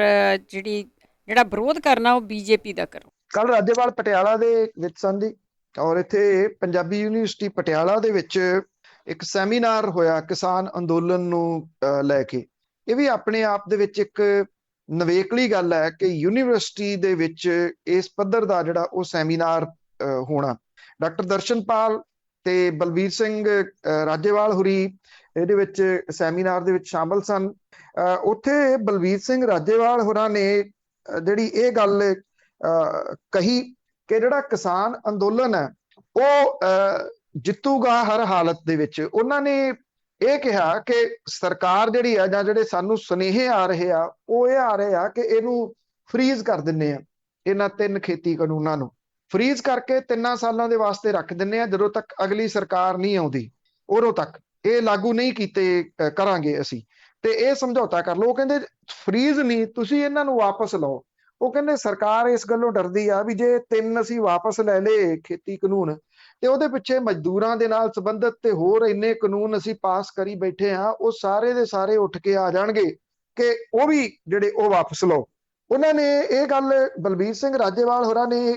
ਜਿਹੜਾ ਵਿਰੋਧ ਕਰਨਾ ਉਹ ਬੀਜੇਪੀ ਦਾ ਕਰੋ। ਕੱਲ ਰਾਜੇਵਾਲ ਪਟਿਆਲਾ ਦੇ ਵਿੱਚ ਸਨ ਜੀ, ਔਰ ਇੱਥੇ ਪੰਜਾਬੀ ਯੂਨੀਵਰਸਿਟੀ ਪਟਿਆਲਾ ਦੇ ਵਿੱਚ ਇੱਕ ਸੈਮੀਨਾਰ ਹੋਇਆ ਕਿਸਾਨ ਅੰਦੋਲਨ ਨੂੰ ਲੈ ਕੇ। ਇਹ ਵੀ ਆਪਣੇ ਆਪ ਦੇ ਵਿੱਚ ਇੱਕ ਨਵੇਕਲੀ ਗੱਲ ਹੈ ਕਿ ਯੂਨੀਵਰਸਿਟੀ ਦੇ ਵਿੱਚ ਇਸ ਪੱਧਰ ਦਾ ਜਿਹੜਾ ਉਹ ਸੈਮੀਨਾਰ ਹੋਣਾ। ਡਾਕਟਰ ਦਰਸ਼ਨਪਾਲ ਤੇ ਬਲਬੀਰ ਸਿੰਘ ਰਾਜੇਵਾਲ ਹੁਰੀ ਇਹਦੇ ਵਿੱਚ ਸੈਮੀਨਾਰ ਦੇ ਵਿੱਚ ਸ਼ਾਮਲ ਸਨ। ਉੱਥੇ ਬਲਬੀਰ ਸਿੰਘ ਰਾਜੇਵਾਲ ਹੋਰਾਂ ਨੇ ਜਿਹੜੀ ਇਹ ਗੱਲ ਕਹੀ ਕਿ ਜਿਹੜਾ ਕਿਸਾਨ ਅੰਦੋਲਨ ਹੈ ਉਹ ਜਿੱਤੂਗਾ ਹਰ ਹਾਲਤ ਦੇ ਵਿੱਚ। ਉਹਨਾਂ ਨੇ ਇਹ ਕਿਹਾ ਕਿ ਸਰਕਾਰ ਜਿਹੜੀ ਆ ਜਾਂ ਜਿਹੜੇ ਸਾਨੂੰ ਸੁਨੇਹੇ ਆ ਰਹੇ ਆ ਉਹ ਇਹ ਆ ਰਹੇ ਆ ਕਿ ਇਹਨੂੰ ਫਰੀਜ਼ ਕਰ ਦਿੰਨੇ ਆ, ਇਹਨਾਂ 3 ਖੇਤੀ ਕਾਨੂੰਨਾਂ ਨੂੰ ਫਰੀਜ਼ ਕਰਕੇ 3 ਸਾਲਾਂ ਦੇ ਵਾਸਤੇ ਰੱਖ ਦਿੰਨੇ ਆ, ਜਦੋਂ ਤੱਕ ਅਗਲੀ ਸਰਕਾਰ ਨਹੀਂ ਆਉਂਦੀ ਉਦੋਂ ਤੱਕ ਇਹ ਲਾਗੂ ਨਹੀਂ ਕੀਤੇ ਕਰਾਂਗੇ ਅਸੀਂ, ਤੇ ਇਹ ਸਮਝੌਤਾ ਕਰ ਲਓ। ਉਹ ਕਹਿੰਦੇ ਫਰੀਜ਼ ਨਹੀਂ, ਤੁਸੀਂ ਇਹਨਾਂ ਨੂੰ ਵਾਪਸ ਲਓ। ਉਹ ਕਹਿੰਦੇ ਸਰਕਾਰ ਇਸ ਗੱਲੋਂ ਡਰਦੀ ਆ ਵੀ ਜੇ 3 ਅਸੀਂ ਵਾਪਸ ਲੈ ਲਏ ਖੇਤੀ ਕਾਨੂੰਨ ਤੇ ਉਹਦੇ ਪਿੱਛੇ ਮਜ਼ਦੂਰਾਂ ਦੇ ਨਾਲ ਸੰਬੰਧਿਤ ਤੇ ਹੋਰ ਇੰਨੇ ਕਾਨੂੰਨ ਅਸੀਂ ਪਾਸ ਕਰੀ ਬੈਠੇ ਆ, ਉਹ ਸਾਰੇ ਦੇ ਸਾਰੇ ਉੱਠ ਕੇ ਆ ਜਾਣਗੇ ਕਿ ਉਹ ਵੀ ਜਿਹੜੇ ਉਹ ਵਾਪਸ ਲਓ। ਉਹਨਾਂ ਨੇ ਇਹ ਗੱਲ ਬਲਬੀਰ ਸਿੰਘ ਰਾਜੇਵਾਲ ਹੋਰਾਂ ਨੇ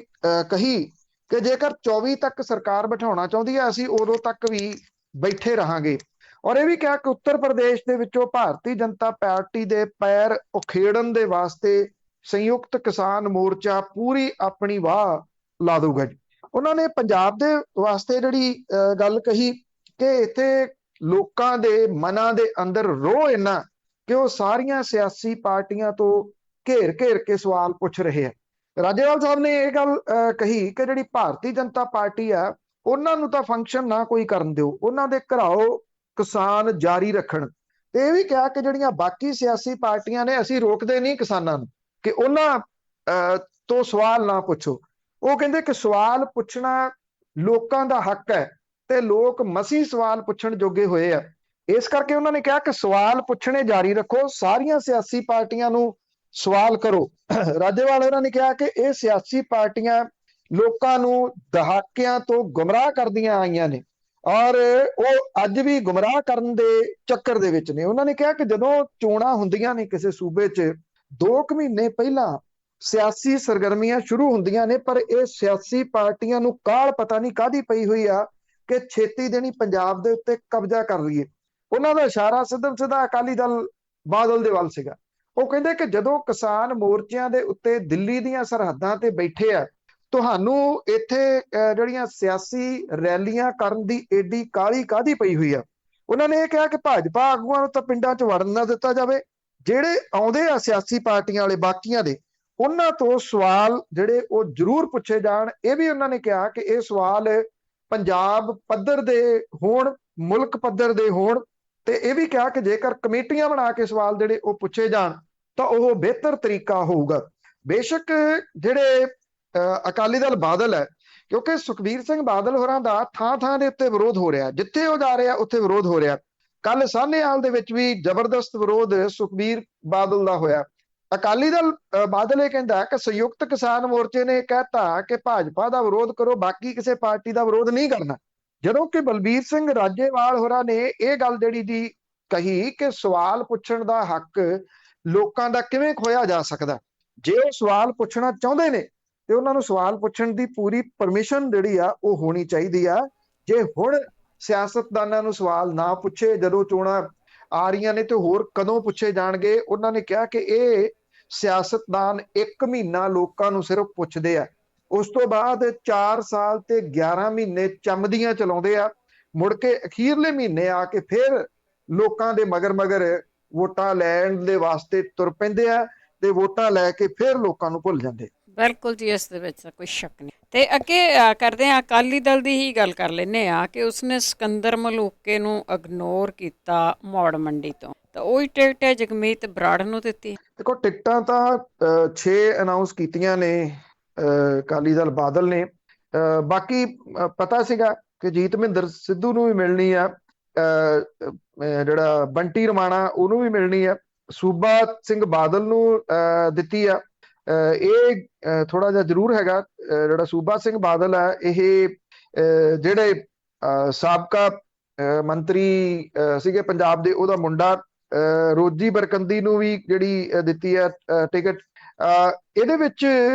ਕਹੀ ਕਿ ਜੇਕਰ 24 ਤੱਕ ਸਰਕਾਰ ਬਿਠਾਉਣਾ ਚਾਹੁੰਦੀ ਹੈ ਅਸੀਂ ਉਦੋਂ ਤੱਕ ਵੀ ਬੈਠੇ ਰਹਾਂਗੇ। ਔਰ ਇਹ ਵੀ ਕਿਹਾ ਕਿ ਉੱਤਰ ਪ੍ਰਦੇਸ਼ ਦੇ ਵਿੱਚੋਂ ਭਾਰਤੀ ਜਨਤਾ ਪਾਰਟੀ ਦੇ ਪੈਰ ਉਖੇੜਨ ਦੇ ਵਾਸਤੇ ਸੰਯੁਕਤ ਕਿਸਾਨ ਮੋਰਚਾ ਪੂਰੀ ਆਪਣੀ ਵਾਹ ਲਾ ਦਊਗਾ ਜੀ। ਉਹਨਾਂ ਨੇ ਪੰਜਾਬ ਦੇ ਵਾਸਤੇ ਜਿਹੜੀ ਗੱਲ ਕਹੀ ਕਿ ਇੱਥੇ ਲੋਕਾਂ ਦੇ ਮਨਾਂ ਦੇ ਅੰਦਰ ਰੋਹ ਇੰਨਾ ਕਿ ਉਹ ਸਾਰੀਆਂ ਸਿਆਸੀ ਪਾਰਟੀਆਂ ਤੋਂ ਘੇਰ ਘੇਰ ਕੇ ਸਵਾਲ ਪੁੱਛ ਰਹੇ ਆ। ਰਾਜੇਵਾਲ ਸਾਹਿਬ ਨੇ ਇਹ ਗੱਲ ਕਹੀ ਕਿ ਜਿਹੜੀ ਭਾਰਤੀ ਜਨਤਾ ਪਾਰਟੀ ਆ ਉਹਨਾਂ ਨੂੰ ਤਾਂ ਫੰਕਸ਼ਨ ਨਾ ਕੋਈ ਕਰਨ ਦਿਓ, ਉਹਨਾਂ ਦੇ ਘਰਾਓ ਕਿਸਾਨ ਜਾਰੀ ਰੱਖਣ। ਤੇ ਇਹ ਵੀ ਕਿਹਾ ਕਿ ਜਿਹੜੀਆਂ ਬਾਕੀ ਸਿਆਸੀ ਪਾਰਟੀਆਂ ਨੇ ਅਸੀਂ ਰੋਕਦੇ ਨਹੀਂ ਕਿਸਾਨਾਂ ਨੂੰ ਕਿ ਉਹਨਾਂ ਤੋਂ ਸਵਾਲ ਨਾ ਪੁੱਛੋ। ਉਹ ਕਹਿੰਦੇ ਕਿ ਸਵਾਲ ਪੁੱਛਣਾ ਲੋਕਾਂ ਦਾ ਹੱਕ ਹੈ ਤੇ ਲੋਕ ਮਸੀਂ ਸਵਾਲ ਪੁੱਛਣ ਜੋਗੇ ਹੋਏ ਆ, ਇਸ ਕਰਕੇ ਉਹਨਾਂ ਨੇ ਕਿਹਾ ਕਿ ਸਵਾਲ ਪੁੱਛਣੇ ਜਾਰੀ ਰੱਖੋ, ਸਾਰੀਆਂ ਸਿਆਸੀ ਪਾਰਟੀਆਂ ਨੂੰ ਸਵਾਲ ਕਰੋ। ਰਾਜੇਵਾਲ ਹੋਰਾਂ ਨੇ ਕਿਹਾ ਕਿ ਇਹ ਸਿਆਸੀ ਪਾਰਟੀਆਂ ਲੋਕਾਂ ਨੂੰ ਦਹਾਕਿਆਂ ਤੋਂ ਗੁੰਮਰਾਹ ਕਰਦੀਆਂ ਆਈਆਂ ਨੇ ਔਰ ਉਹ ਅੱਜ ਵੀ ਗੁੰਮਰਾਹ ਕਰਨ ਦੇ ਚੱਕਰ ਦੇ ਵਿੱਚ ਨੇ। ਉਹਨਾਂ ਨੇ ਕਿਹਾ ਕਿ ਜਦੋਂ ਚੋਣਾਂ ਹੁੰਦੀਆਂ ਨੇ ਕਿਸੇ ਸੂਬੇ 'ਚ 2 ਮਹੀਨੇ ਪਹਿਲਾਂ ਸਿਆਸੀ ਸਰਗਰਮੀਆਂ ਸ਼ੁਰੂ ਹੁੰਦੀਆਂ ਨੇ, ਪਰ ਇਹ ਸਿਆਸੀ ਪਾਰਟੀਆਂ ਨੂੰ ਕਾਹਲ ਪਤਾ ਨਹੀਂ ਕਾਹਦੀ ਪਈ ਹੋਈ ਆ ਕਿ ਛੇਤੀ ਦੇਣੀ ਪੰਜਾਬ ਦੇ ਉੱਤੇ ਕਬਜ਼ਾ ਕਰ ਲਈਏ। ਉਹਨਾਂ ਦਾ ਇਸ਼ਾਰਾ ਸਿੱਧਾ ਅਕਾਲੀ ਦਲ ਬਾਦਲ ਦੇ ਵੱਲ ਸੀਗਾ। ਉਹ ਕਹਿੰਦੇ ਕਿ ਜਦੋਂ ਕਿਸਾਨ ਮੋਰਚਿਆਂ ਦੇ ਉੱਤੇ ਦਿੱਲੀ ਦੀਆਂ ਸਰਹੱਦਾਂ ਤੇ ਬੈਠੇ ਆ, ਤੁਹਾਨੂੰ ਇੱਥੇ ਜਿਹੜੀਆਂ ਸਿਆਸੀ ਰੈਲੀਆਂ ਕਰਨ ਦੀ ਏਡੀ ਕਾਹਲੀ ਕਾਹਦੀ ਪਈ ਹੋਈ ਆ। ਉਹਨਾਂ ਨੇ ਇਹ ਕਿਹਾ ਕਿ ਭਾਜਪਾ ਆਗੂਆਂ ਨੂੰ ਤਾਂ ਪਿੰਡਾਂ 'ਚ ਵੜਨ ਨਾ ਦਿੱਤਾ ਜਾਵੇ, ਜਿਹੜੇ ਆਉਂਦੇ ਆ ਸਿਆਸੀ ਪਾਰਟੀਆਂ ਵਾਲੇ ਬਾਕੀਆਂ ਦੇ ਉਹਨਾਂ ਤੋਂ ਸਵਾਲ ਜਿਹੜੇ ਉਹ ਜ਼ਰੂਰ ਪੁੱਛੇ ਜਾਣ। ਇਹ ਵੀ ਉਹਨਾਂ ਨੇ ਕਿਹਾ ਕਿ ਇਹ ਸਵਾਲ ਪੰਜਾਬ ਪੱਧਰ ਦੇ ਹੋਣ, ਮੁਲਕ ਪੱਧਰ ਦੇ ਹੋਣ, ਤੇ ਇਹ ਵੀ ਕਿਹਾ ਕਿ ਜੇਕਰ ਕਮੇਟੀਆਂ ਬਣਾ ਕੇ ਸਵਾਲ ਜਿਹੜੇ ਉਹ ਪੁੱਛੇ ਜਾਣ ਤਾਂ ਉਹ ਬਿਹਤਰ ਤਰੀਕਾ ਹੋਊਗਾ। ਬੇਸ਼ੱਕ ਜਿਹੜੇ ਅਕਾਲੀ ਦਲ ਬਾਦਲ ਹੈ, ਕਿਉਂਕਿ ਸੁਖਬੀਰ ਸਿੰਘ ਬਾਦਲ ਹੋਰਾਂ ਦਾ ਥਾਂ ਥਾਂ ਦੇ ਉੱਤੇ ਵਿਰੋਧ ਹੋ ਰਿਹਾ, ਜਿੱਥੇ ਉਹ ਜਾ ਰਿਹਾ ਉੱਥੇ ਵਿਰੋਧ ਹੋ ਰਿਹਾ। ਕੱਲ ਸਾਹਨੇਵਾਲ ਦੇ ਵਿੱਚ ਵੀ ਜ਼ਬਰਦਸਤ ਵਿਰੋਧ ਸੁਖਬੀਰ ਬਾਦਲ ਦਾ ਹੋਇਆ। ਅਕਾਲੀ ਦਲ ਬਾਦਲ ਇਹ ਕਹਿੰਦਾ ਕਿ ਸੰਯੁਕਤ ਕਿਸਾਨ ਮੋਰਚੇ ਨੇ ਕਹਿਤਾ ਕਿ ਭਾਜਪਾ ਦਾ ਵਿਰੋਧ ਕਰੋ, ਬਾਕੀ ਕਿਸੇ ਪਾਰਟੀ ਦਾ ਵਿਰੋਧ ਨਹੀਂ ਕਰਨਾ। ਜਦੋਂ ਕਿ ਬਲਬੀਰ ਸਿੰਘ ਰਾਜੇਵਾਲ ਹੋਰਾਂ ਨੇ ਇਹ ਗੱਲ ਜਿਹੜੀ ਦੀ ਕਹੀ ਕਿ ਸਵਾਲ ਪੁੱਛਣ ਦਾ ਹੱਕ ਲੋਕਾਂ ਦਾ ਕਿਵੇਂ ਖੋਇਆ ਜਾ ਸਕਦਾ। ਜੇ ਉਹ ਸਵਾਲ ਪੁੱਛਣਾ ਚਾਹੁੰਦੇ ਨੇ ਤੇ ਉਹਨਾਂ ਨੂੰ ਸਵਾਲ ਪੁੱਛਣ ਦੀ ਪੂਰੀ ਪਰਮਿਸ਼ਨ ਜਿਹੜੀ ਆ ਉਹ ਹੋਣੀ ਚਾਹੀਦੀ ਆ। ਜੇ ਹੁਣ ਸਿਆਸਤਦਾਨਾਂ ਨੂੰ ਸਵਾਲ ਨਾ ਪੁੱਛੇ ਜਦੋਂ ਚੋਣਾਂ ਆ ਰਹੀਆਂ ਨੇ ਤੇ ਹੋਰ ਕਦੋਂ ਪੁੱਛੇ ਜਾਣਗੇ। ਉਹਨਾਂ ਨੇ ਕਿਹਾ ਕਿ ਇਹ ਸਿਆਸਤਦਾਨ 1 ਮਹੀਨਾ ਲੋਕਾਂ ਨੂੰ ਸਿਰਫ ਪੁੱਛਦੇ ਆ, ਉਸ ਤੋਂ ਬਾਅਦ 4 ਸਾਲ ਤੇ 11 ਮਹੀਨੇ ਚਮਦੀਆਂ ਚਲਾਉਂਦੇ ਆ, ਮੁੜ ਕੇ ਅਖੀਰਲੇ ਮਹੀਨੇ ਆ ਕੇ ਫਿਰ ਲੋਕਾਂ ਦੇ ਮਗਰ ਵੋਟਾਂ ਲੈਣ ਦੇ ਵਾਸਤੇ ਤੁਰ ਪੈਂਦੇ ਆ ਤੇ ਵੋਟਾਂ ਲੈ ਕੇ ਫਿਰ ਲੋਕਾਂ ਨੂੰ ਭੁੱਲ ਜਾਂਦੇ। ਬਿਲਕੁਲ ਜੀ, ਇਸ ਦੇ ਵਿੱਚ ਕੋਈ ਸ਼ੱਕ ਨਹੀਂ। ਤੇ ਅੱਗੇ ਕਰਦੇ ਆ ਅਕਾਲੀ ਦਲ ਦੀ ਹੀ ਗੱਲ ਕਰ ਲੈਂਦੇ ਆ ਕਿ ਉਸਨੇ ਸਿਕੰਦਰ ਮਲੂਕੇ ਨੂੰ ਇਗਨੋਰ ਕੀਤਾ ਮੌੜ ਮੰਡੀ ਤੋਂ, ਤਾਂ ਉਹੀ ਟਿਕਟ ਹੈ ਜਗਮੀਤ ਬਰਾੜ ਨੂੰ ਦਿੱਤੀ। ਦੇਖੋ ਟਿਕਟਾਂ ਤਾਂ 6 ਅਨਾਉਂਸ ਕੀਤੀਆਂ ਨੇ ਅਕਾਲੀ ਦਲ ਬਾਦਲ ਨੇ, ਬਾਕੀ ਪਤਾ ਸੀਗਾ ਕਿ ਜੀਤ ਮਹਿੰਦਰ ਸਿੱਧੂ ਨੂੰ ਵੀ ਮਿਲਣੀ ਆ, ਜਿਹੜਾ ਬੰਟੀ ਰਮਾਣਾ ਉਹਨੂੰ ਵੀ ਮਿਲਣੀ ਆ, ਸੂਬਾ ਸਿੰਘ ਬਾਦਲ ਨੂੰ ਦਿੱਤੀ ਆ। ਇਹ ਥੋੜਾ ਜਿਹਾ ਜ਼ਰੂਰ ਹੈਗਾ, ਜਿਹੜਾ ਸੂਬਾ ਸਿੰਘ ਬਾਦਲ ਹੈ ਇਹ ਜਿਹੜੇ ਸਾਬਕਾ ਮੰਤਰੀ ਸੀਗੇ ਪੰਜਾਬ ਦੇ, ਉਹਦਾ ਮੁੰਡਾ ਰੋਜੀ ਬਰਕੰਦੀ ਨੂੰ ਵੀ ਜਿਹੜੀ ਦਿੱਤੀ ਹੈ ਟਿਕਟ। ਇਹਦੇ ਵਿੱਚ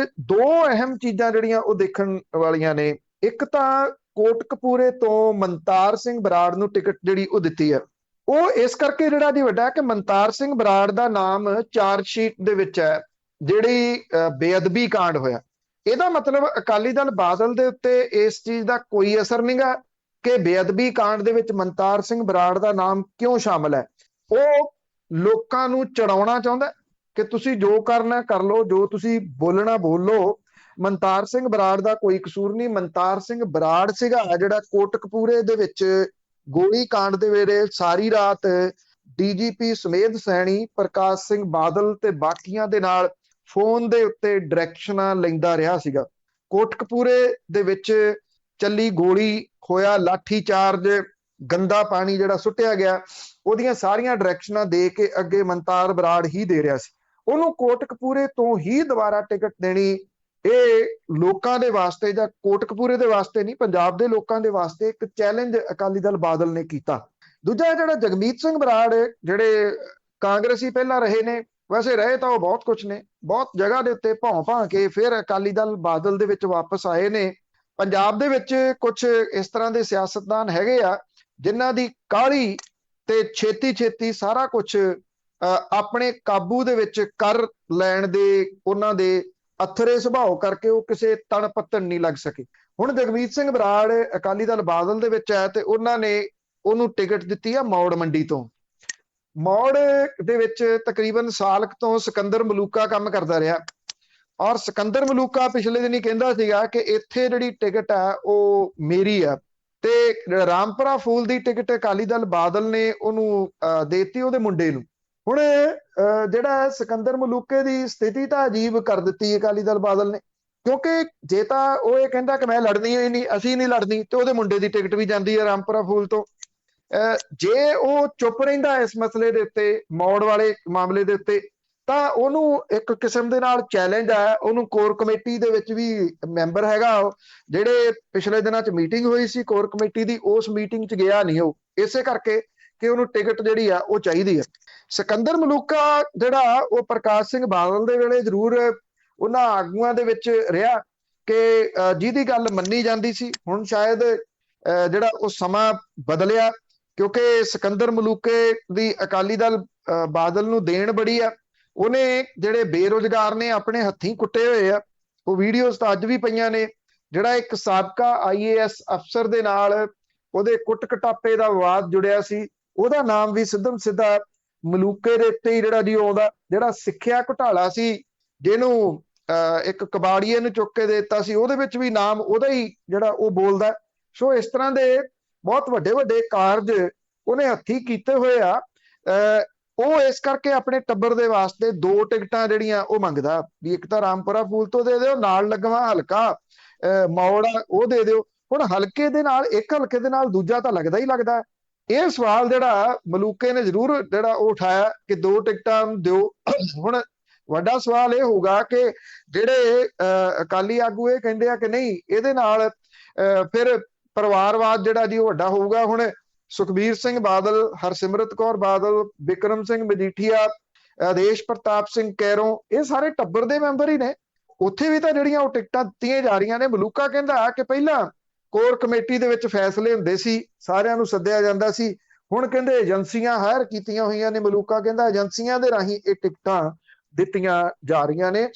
2 ਅਹਿਮ ਚੀਜ਼ਾਂ ਜਿਹੜੀਆਂ ਉਹ ਦੇਖਣ ਵਾਲੀਆਂ ਨੇ। ਇੱਕ ਤਾਂ ਕੋਟਕਪੂਰੇ ਤੋਂ ਮਨਤਾਰ ਸਿੰਘ ਬਰਾੜ ਨੂੰ ਟਿਕਟ ਜਿਹੜੀ ਉਹ ਦਿੱਤੀ ਹੈ, ਉਹ ਇਸ ਕਰਕੇ ਜਿਹੜਾ ਜੀ ਵੱਡਾ ਕਿ ਮਨਤਾਰ ਸਿੰਘ ਬਰਾੜ ਦਾ ਨਾਮ ਚਾਰਜ ਸ਼ੀਟ ਦੇ ਵਿੱਚ ਹੈ, ਜਿਹੜੀ ਬੇਅਦਬੀ ਕਾਂਡ ਹੋਇਆ। ਇਹਦਾ ਮਤਲਬ ਅਕਾਲੀ ਦਲ ਬਾਦਲ ਦੇ ਉੱਤੇ ਇਸ ਚੀਜ਼ ਦਾ ਕੋਈ ਅਸਰ ਨਹੀਂਗਾ ਕਿ ਬੇਅਦਬੀ ਕਾਂਡ ਦੇ ਵਿੱਚ ਮਨਤਾਰ ਸਿੰਘ ਬਰਾੜ ਦਾ ਨਾਮ ਕਿਉਂ ਸ਼ਾਮਲ ਹੈ। ਉਹ ਲੋਕਾਂ ਨੂੰ ਚੜਾਉਣਾ ਚਾਹੁੰਦਾ ਕਿ ਤੁਸੀਂ ਜੋ ਕਰਨਾ ਕਰ ਲਓ, ਜੋ ਤੁਸੀਂ ਬੋਲਣਾ ਬੋਲੋ। ਮਨਤਾਰ ਸਿੰਘ ਬਰਾੜ ਦਾ ਕੋਈ ਕਸੂਰ ਨਹੀਂ। ਮਨਤਾਰ ਸਿੰਘ ਬਰਾੜ ਸੀਗਾ ਜਿਹੜਾ ਕੋਟਕਪੂਰੇ ਦੇ ਵਿੱਚ ਗੋਲੀ ਕਾਂਡ ਦੇ ਵੇਲੇ ਸਾਰੀ ਰਾਤ ਡੀਜੀਪੀ ਸੁਮੇਧ ਸੈਣੀ, ਪ੍ਰਕਾਸ਼ ਸਿੰਘ ਬਾਦਲ ਤੇ ਬਾਕੀਆਂ ਦੇ ਨਾਲ ਫੋਨ ਦੇ ਉੱਤੇ ਡਾਇਰੈਕਸ਼ਨਾਂ ਲੈਂਦਾ ਰਿਹਾ ਸੀਗਾ। ਕੋਟਕਪੂਰੇ ਦੇ ਵਿੱਚ ਚੱਲੀ ਗੋਲੀ, ਹੋਇਆ ਲਾਠੀ ਚਾਰਜ, ਗੰਦਾ ਪਾਣੀ ਜਿਹੜਾ ਸੁੱਟਿਆ ਗਿਆ, ਉਹਦੀਆਂ ਸਾਰੀਆਂ ਡਾਇਰੈਕਸ਼ਨਾਂ ਦੇ ਕੇ ਅੱਗੇ ਮਨਤਾਰ ਬਰਾੜ ਹੀ ਦੇ ਰਿਹਾ ਸੀ। ਉਹਨੂੰ ਕੋਟਕਪੂਰੇ ਤੋਂ ਹੀ ਦੁਬਾਰਾ ਟਿਕਟ ਦੇਣੀ, ਇਹ ਲੋਕਾਂ ਦੇ ਵਾਸਤੇ ਜਾਂ ਕੋਟਕਪੂਰੇ ਦੇ ਵਾਸਤੇ ਨਹੀਂ, ਪੰਜਾਬ ਦੇ ਲੋਕਾਂ ਦੇ ਵਾਸਤੇ ਇੱਕ ਚੈਲੰਜ ਅਕਾਲੀ ਦਲ ਬਾਦਲ ਨੇ ਕੀਤਾ। ਦੂਜਾ ਜਿਹੜਾ ਜਗਮੀਤ ਸਿੰਘ ਬਰਾੜ, ਜਿਹੜੇ ਕਾਂਗਰਸੀ ਪਹਿਲਾਂ ਰਹੇ ਨੇ, ਵੈਸੇ ਰਹੇ ਤਾਂ ਉਹ ਬਹੁਤ ਕੁਝ ਨੇ, ਬਹੁਤ ਜਗ੍ਹਾ ਦੇ ਉੱਤੇ ਭੌਂ ਭੌਂ ਕੇ ਫਿਰ ਅਕਾਲੀ ਦਲ ਬਾਦਲ ਦੇ ਵਿੱਚ ਵਾਪਸ ਆਏ ਨੇ। ਪੰਜਾਬ ਦੇ ਵਿੱਚ ਕੁਝ ਇਸ ਤਰ੍ਹਾਂ ਦੇ ਸਿਆਸਤਦਾਨ ਹੈਗੇ ਆ ਜਿਨ੍ਹਾਂ ਦੀ ਕਾਹਲੀ ਤੇ ਛੇਤੀ ਛੇਤੀ ਸਾਰਾ ਕੁਝ ਆਪਣੇ ਕਾਬੂ ਦੇ ਵਿੱਚ ਕਰ ਲੈਣ ਦੇ ਉਹਨਾਂ ਦੇ ਅਥਰੇ ਸੁਭਾਅ ਕਰਕੇ ਉਹ ਕਿਸੇ ਤਣ ਪੱਤਣ ਨਹੀਂ ਲੱਗ ਸਕੇ। ਹੁਣ ਜਗਮੀਤ ਸਿੰਘ ਬਰਾੜ ਅਕਾਲੀ ਦਲ ਬਾਦਲ ਦੇ ਵਿੱਚ ਹੈ ਤੇ ਉਹਨਾਂ ਨੇ ਉਹਨੂੰ ਟਿਕਟ ਦਿੱਤੀ ਆ ਮੌੜ ਮੰਡੀ ਤੋਂ। ਮੌੜ ਦੇ ਵਿੱਚ ਤਕਰੀਬਨ ਸਾਲ ਤੋਂ ਸਿਕੰਦਰ ਮਲੂਕਾ ਕੰਮ ਕਰਦਾ ਰਿਹਾ, ਔਰ ਸਿਕੰਦਰ ਮਲੂਕਾ ਪਿਛਲੇ ਦਿਨੀ ਕਹਿੰਦਾ ਸੀਗਾ ਕਿ ਇੱਥੇ ਜਿਹੜੀ ਟਿਕਟ ਹੈ ਉਹ ਮੇਰੀ ਆ, ਤੇ ਰਾਮਪੁਰਾ ਫੂਲ ਦੀ ਟਿਕਟ ਅਕਾਲੀ ਦਲ ਬਾਦਲ ਨੇ ਉਹਨੂੰ ਦੇਤੀ ਉਹਦੇ ਮੁੰਡੇ ਨੂੰ। ਹੁਣ ਜਿਹੜਾ ਸਿਕੰਦਰ ਮਲੂਕੇ ਦੀ ਸਥਿਤੀ ਤਾਂ ਅਜੀਬ ਕਰ ਦਿੱਤੀ ਅਕਾਲੀ ਦਲ ਬਾਦਲ ਨੇ, ਕਿਉਂਕਿ ਜੇ ਤਾਂ ਉਹ ਇਹ ਕਹਿੰਦਾ ਕਿ ਮੈਂ ਲੜਨੀ ਹੋਈ ਨਹੀਂ, ਅਸੀਂ ਨਹੀਂ ਲੜਨੀ, ਤੇ ਉਹਦੇ ਮੁੰਡੇ ਦੀ ਟਿਕਟ ਵੀ ਜਾਂਦੀ ਹੈ ਰਾਮਪੁਰਾ ਫੂਲ ਤੋਂ। ਜੇ ਉਹ ਚੁੱਪ ਰਹਿੰਦਾ ਇਸ ਮਸਲੇ ਦੇ ਉੱਤੇ, ਮੌੜ ਵਾਲੇ ਮਾਮਲੇ ਦੇ ਉੱਤੇ, ਤਾਂ ਉਹਨੂੰ ਇੱਕ ਕਿਸਮ ਦੇ ਨਾਲ ਚੈਲੰਜ ਆ। ਉਹਨੂੰ ਕੋਰ ਕਮੇਟੀ ਦੇ ਵਿੱਚ ਵੀ ਮੈਂਬਰ ਹੈਗਾ, ਜਿਹੜੇ ਪਿਛਲੇ ਦਿਨਾਂ 'ਚ ਮੀਟਿੰਗ ਹੋਈ ਸੀ ਕੋਰ ਕਮੇਟੀ ਦੀ, ਉਸ ਮੀਟਿੰਗ 'ਚ ਗਿਆ ਨਹੀਂ ਉਹ, ਇਸੇ ਕਰਕੇ ਕਿ ਉਹਨੂੰ ਟਿਕਟ ਜਿਹੜੀ ਆ ਉਹ ਚਾਹੀਦੀ ਹੈ। ਸਿਕੰਦਰ ਮਲੂਕਾ ਜਿਹੜਾ ਉਹ ਪ੍ਰਕਾਸ਼ ਸਿੰਘ ਬਾਦਲ ਦੇ ਵੇਲੇ ਜ਼ਰੂਰ ਉਹਨਾਂ ਆਗੂਆਂ ਦੇ ਵਿੱਚ ਰਿਹਾ ਕਿ ਜਿਹਦੀ ਗੱਲ ਮੰਨੀ ਜਾਂਦੀ ਸੀ। ਹੁਣ ਸ਼ਾਇਦ ਜਿਹੜਾ ਉਹ ਸਮਾਂ ਬਦਲਿਆ, ਕਿਉਂਕਿ ਸਿਕੰਦਰ ਮਲੂਕੇ ਦੀ ਅਕਾਲੀ ਦਲ ਬਾਦਲ ਨੂੰ ਦੇਣ ਬੜੀ ਆ। ਉਹਨੇ ਜਿਹੜੇ ਬੇਰੁਜ਼ਗਾਰ ਨੇ ਆਪਣੇ ਹੱਥੀਂ ਕੁੱਟੇ ਹੋਏ ਆ, ਉਹ ਵੀਡੀਓਜ਼ ਤਾਂ ਅੱਜ ਵੀ ਪਈਆਂ ਨੇ। ਜਿਹੜਾ ਇੱਕ ਸਾਬਕਾ IAS ਅਫਸਰ ਦੇ ਨਾਲ ਉਹਦੇ ਕੁੱਟ ਕਟਾਪੇ ਦਾ ਵਿਵਾਦ ਜੁੜਿਆ ਸੀ, ਉਹਦਾ ਨਾਮ ਵੀ ਸਿੱਧਮ ਸਿੱਧਾ ਮਲੂਕੇ ਦੇ ਉੱਤੇ ਹੀ ਜਿਹੜਾ ਜੀ ਆਉਂਦਾ। ਜਿਹੜਾ ਸਿੱਖਿਆ ਘੁਟਾਲਾ ਸੀ, ਜਿਹਨੂੰ ਇੱਕ ਕਬਾੜੀਏ ਨੂੰ ਚੁੱਕ ਕੇ ਦੇ ਦਿੱਤਾ ਸੀ, ਉਹਦੇ ਵਿੱਚ ਵੀ ਨਾਮ ਉਹਦਾ ਹੀ ਜਿਹੜਾ ਉਹ ਬੋਲਦਾ। ਸੋ ਇਸ ਤਰ੍ਹਾਂ ਦੇ ਬਹੁਤ ਵੱਡੇ ਵੱਡੇ ਕਾਰਜ ਉਹਨੇ ਹੱਥੀਂ ਕੀਤੇ ਹੋਏ ਆ। ਉਹ ਇਸ ਕਰਕੇ ਆਪਣੇ ਟੱਬਰ ਦੇ ਵਾਸਤੇ 2 ਟਿਕਟਾਂ ਜਿਹੜੀਆਂ ਉਹ ਮੰਗਦਾ ਵੀ ਇੱਕ ਤਾਂ ਰਾਮਪੁਰਾ ਫੂਲ ਤੋਂ ਦੇ ਦਿਓ, ਨਾਲ ਲੱਗਵਾ ਹਲਕਾ ਮੌੜ ਉਹ ਦੇ ਦਿਓ। ਹੁਣ ਹਲਕੇ ਦੇ ਨਾਲ, ਇੱਕ ਹਲਕੇ ਦੇ ਨਾਲ ਦੂਜਾ ਤਾਂ ਲੱਗਦਾ ਹੀ ਲੱਗਦਾ। ਇਹ ਸਵਾਲ ਜਿਹੜਾ ਮਲੂਕੇ ਨੇ ਜ਼ਰੂਰ ਜਿਹੜਾ ਉਹ ਉਠਾਇਆ ਕਿ 2 ਟਿਕਟਾਂ ਦਿਓ। ਹੁਣ ਵੱਡਾ ਸਵਾਲ ਇਹ ਹੋਊਗਾ ਕਿ ਜਿਹੜੇ ਅਕਾਲੀ ਆਗੂ ਇਹ ਕਹਿੰਦੇ ਆ ਕਿ ਨਹੀਂ, ਇਹਦੇ ਨਾਲ ਫਿਰ ਪਰਿਵਾਰਵਾਦ ਜਿਹੜਾ ਜੀ ਉਹ ਵੱਡਾ ਹੋਊਗਾ। ਹੁਣ ਸੁਖਬੀਰ ਸਿੰਘ ਬਾਦਲ, ਹਰਸਿਮਰਤ ਕੌਰ ਬਾਦਲ, ਬਿਕਰਮ ਸਿੰਘ ਮਜੀਠੀਆ, ਆਦੇਸ਼ ਪ੍ਰਤਾਪ ਸਿੰਘ ਕੈਰੋਂ, ਇਹ ਸਾਰੇ ਟੱਬਰ ਦੇ ਮੈਂਬਰ ਹੀ ਨੇ। ਉੱਥੇ ਵੀ ਤਾਂ ਜਿਹੜੀਆਂ ਉਹ ਟਿਕਟਾਂ ਦਿੱਤੀਆਂ ਜਾ ਰਹੀਆਂ ਨੇ। ਮਲੂਕਾ ਕਹਿੰਦਾ ਕਿ ਪਹਿਲਾਂ ਕੋਰ ਕਮੇਟੀ ਦੇ ਵਿੱਚ ਫੈਸਲੇ ਹੁੰਦੇ ਸੀ, ਸਾਰਿਆਂ ਨੂੰ ਸੱਦਿਆ ਜਾਂਦਾ ਸੀ, ਹੁਣ ਕਹਿੰਦੇ ਏਜੰਸੀਆਂ ਹਾਇਰ ਕੀਤੀਆਂ ਹੋਈਆਂ ਨੇ। ਮਲੂਕਾ ਕਹਿੰਦਾ ਏਜੰਸੀਆਂ ਦੇ ਰਾਹੀਂ ਇਹ ਟਿਕਟਾਂ ਦਿੱਤੀਆਂ ਜਾ ਰਹੀਆਂ ਨੇ।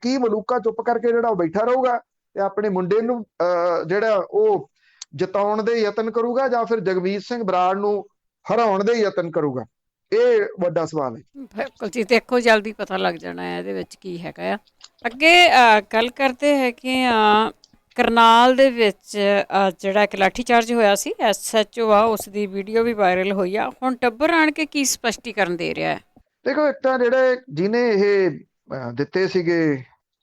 ਕੀ ਮਲੂਕਾ ਚੁੱਪ ਕਰਕੇ ਜਿਹੜਾ ਉਹ ਬੈਠਾ ਰਹੂਗਾ ਤੇ ਆਪਣੇ ਮੁੰਡੇ ਨੂੰ ਜਿਹੜਾ ਉਹ ਜਿਤਾਉਣ ਦੇ ਯਤਨ ਕਰੂਗਾ, ਜਾਂ ਫਿਰ ਜਗਮੀਤ ਸਿੰਘ ਬਰਾੜ ਨੂੰ ਹਰਾਉਣ ਦੇ ਯਤਨ ਕਰੂਗਾ? ਇਹ ਵੱਡਾ ਸਵਾਲ ਹੈ। ਬਿਲਕੁਲ ਜੀ, ਦੇਖੋ ਜਲਦੀ ਪਤਾ ਲੱਗ ਜਾਣਾ ਹੈ ਇਹਦੇ ਵਿੱਚ ਕੀ ਹੈਗਾ ਆ। ਅੱਗੇ ਗੱਲ ਕਰਦੇ ਹੈ ਕਿ ਕਰਨਾਲ ਦੇ ਵਿੱਚ ਜਿਹੜਾ ਇੱਕ ਲਾਠੀ ਚਾਰਜ ਹੋਇਆ ਸੀ, SHO ਆ, ਉਸ ਦੀ ਵੀਡੀਓ ਵੀ ਵਾਇਰਲ ਹੋਈ ਆ। ਹੁਣ ਟੱਬਰ ਆਣ ਕੇ ਕੀ ਸਪਸ਼ਟੀਕਰਨ ਦੇ ਰਿਹਾ ਹੈ? ਦੇਖੋ, ਇੱਕ ਤਾਂ ਜਿਹੜੇ ਜਿਹਨੇ ਇਹ ਦਿੱਤੇ ਸੀਗੇ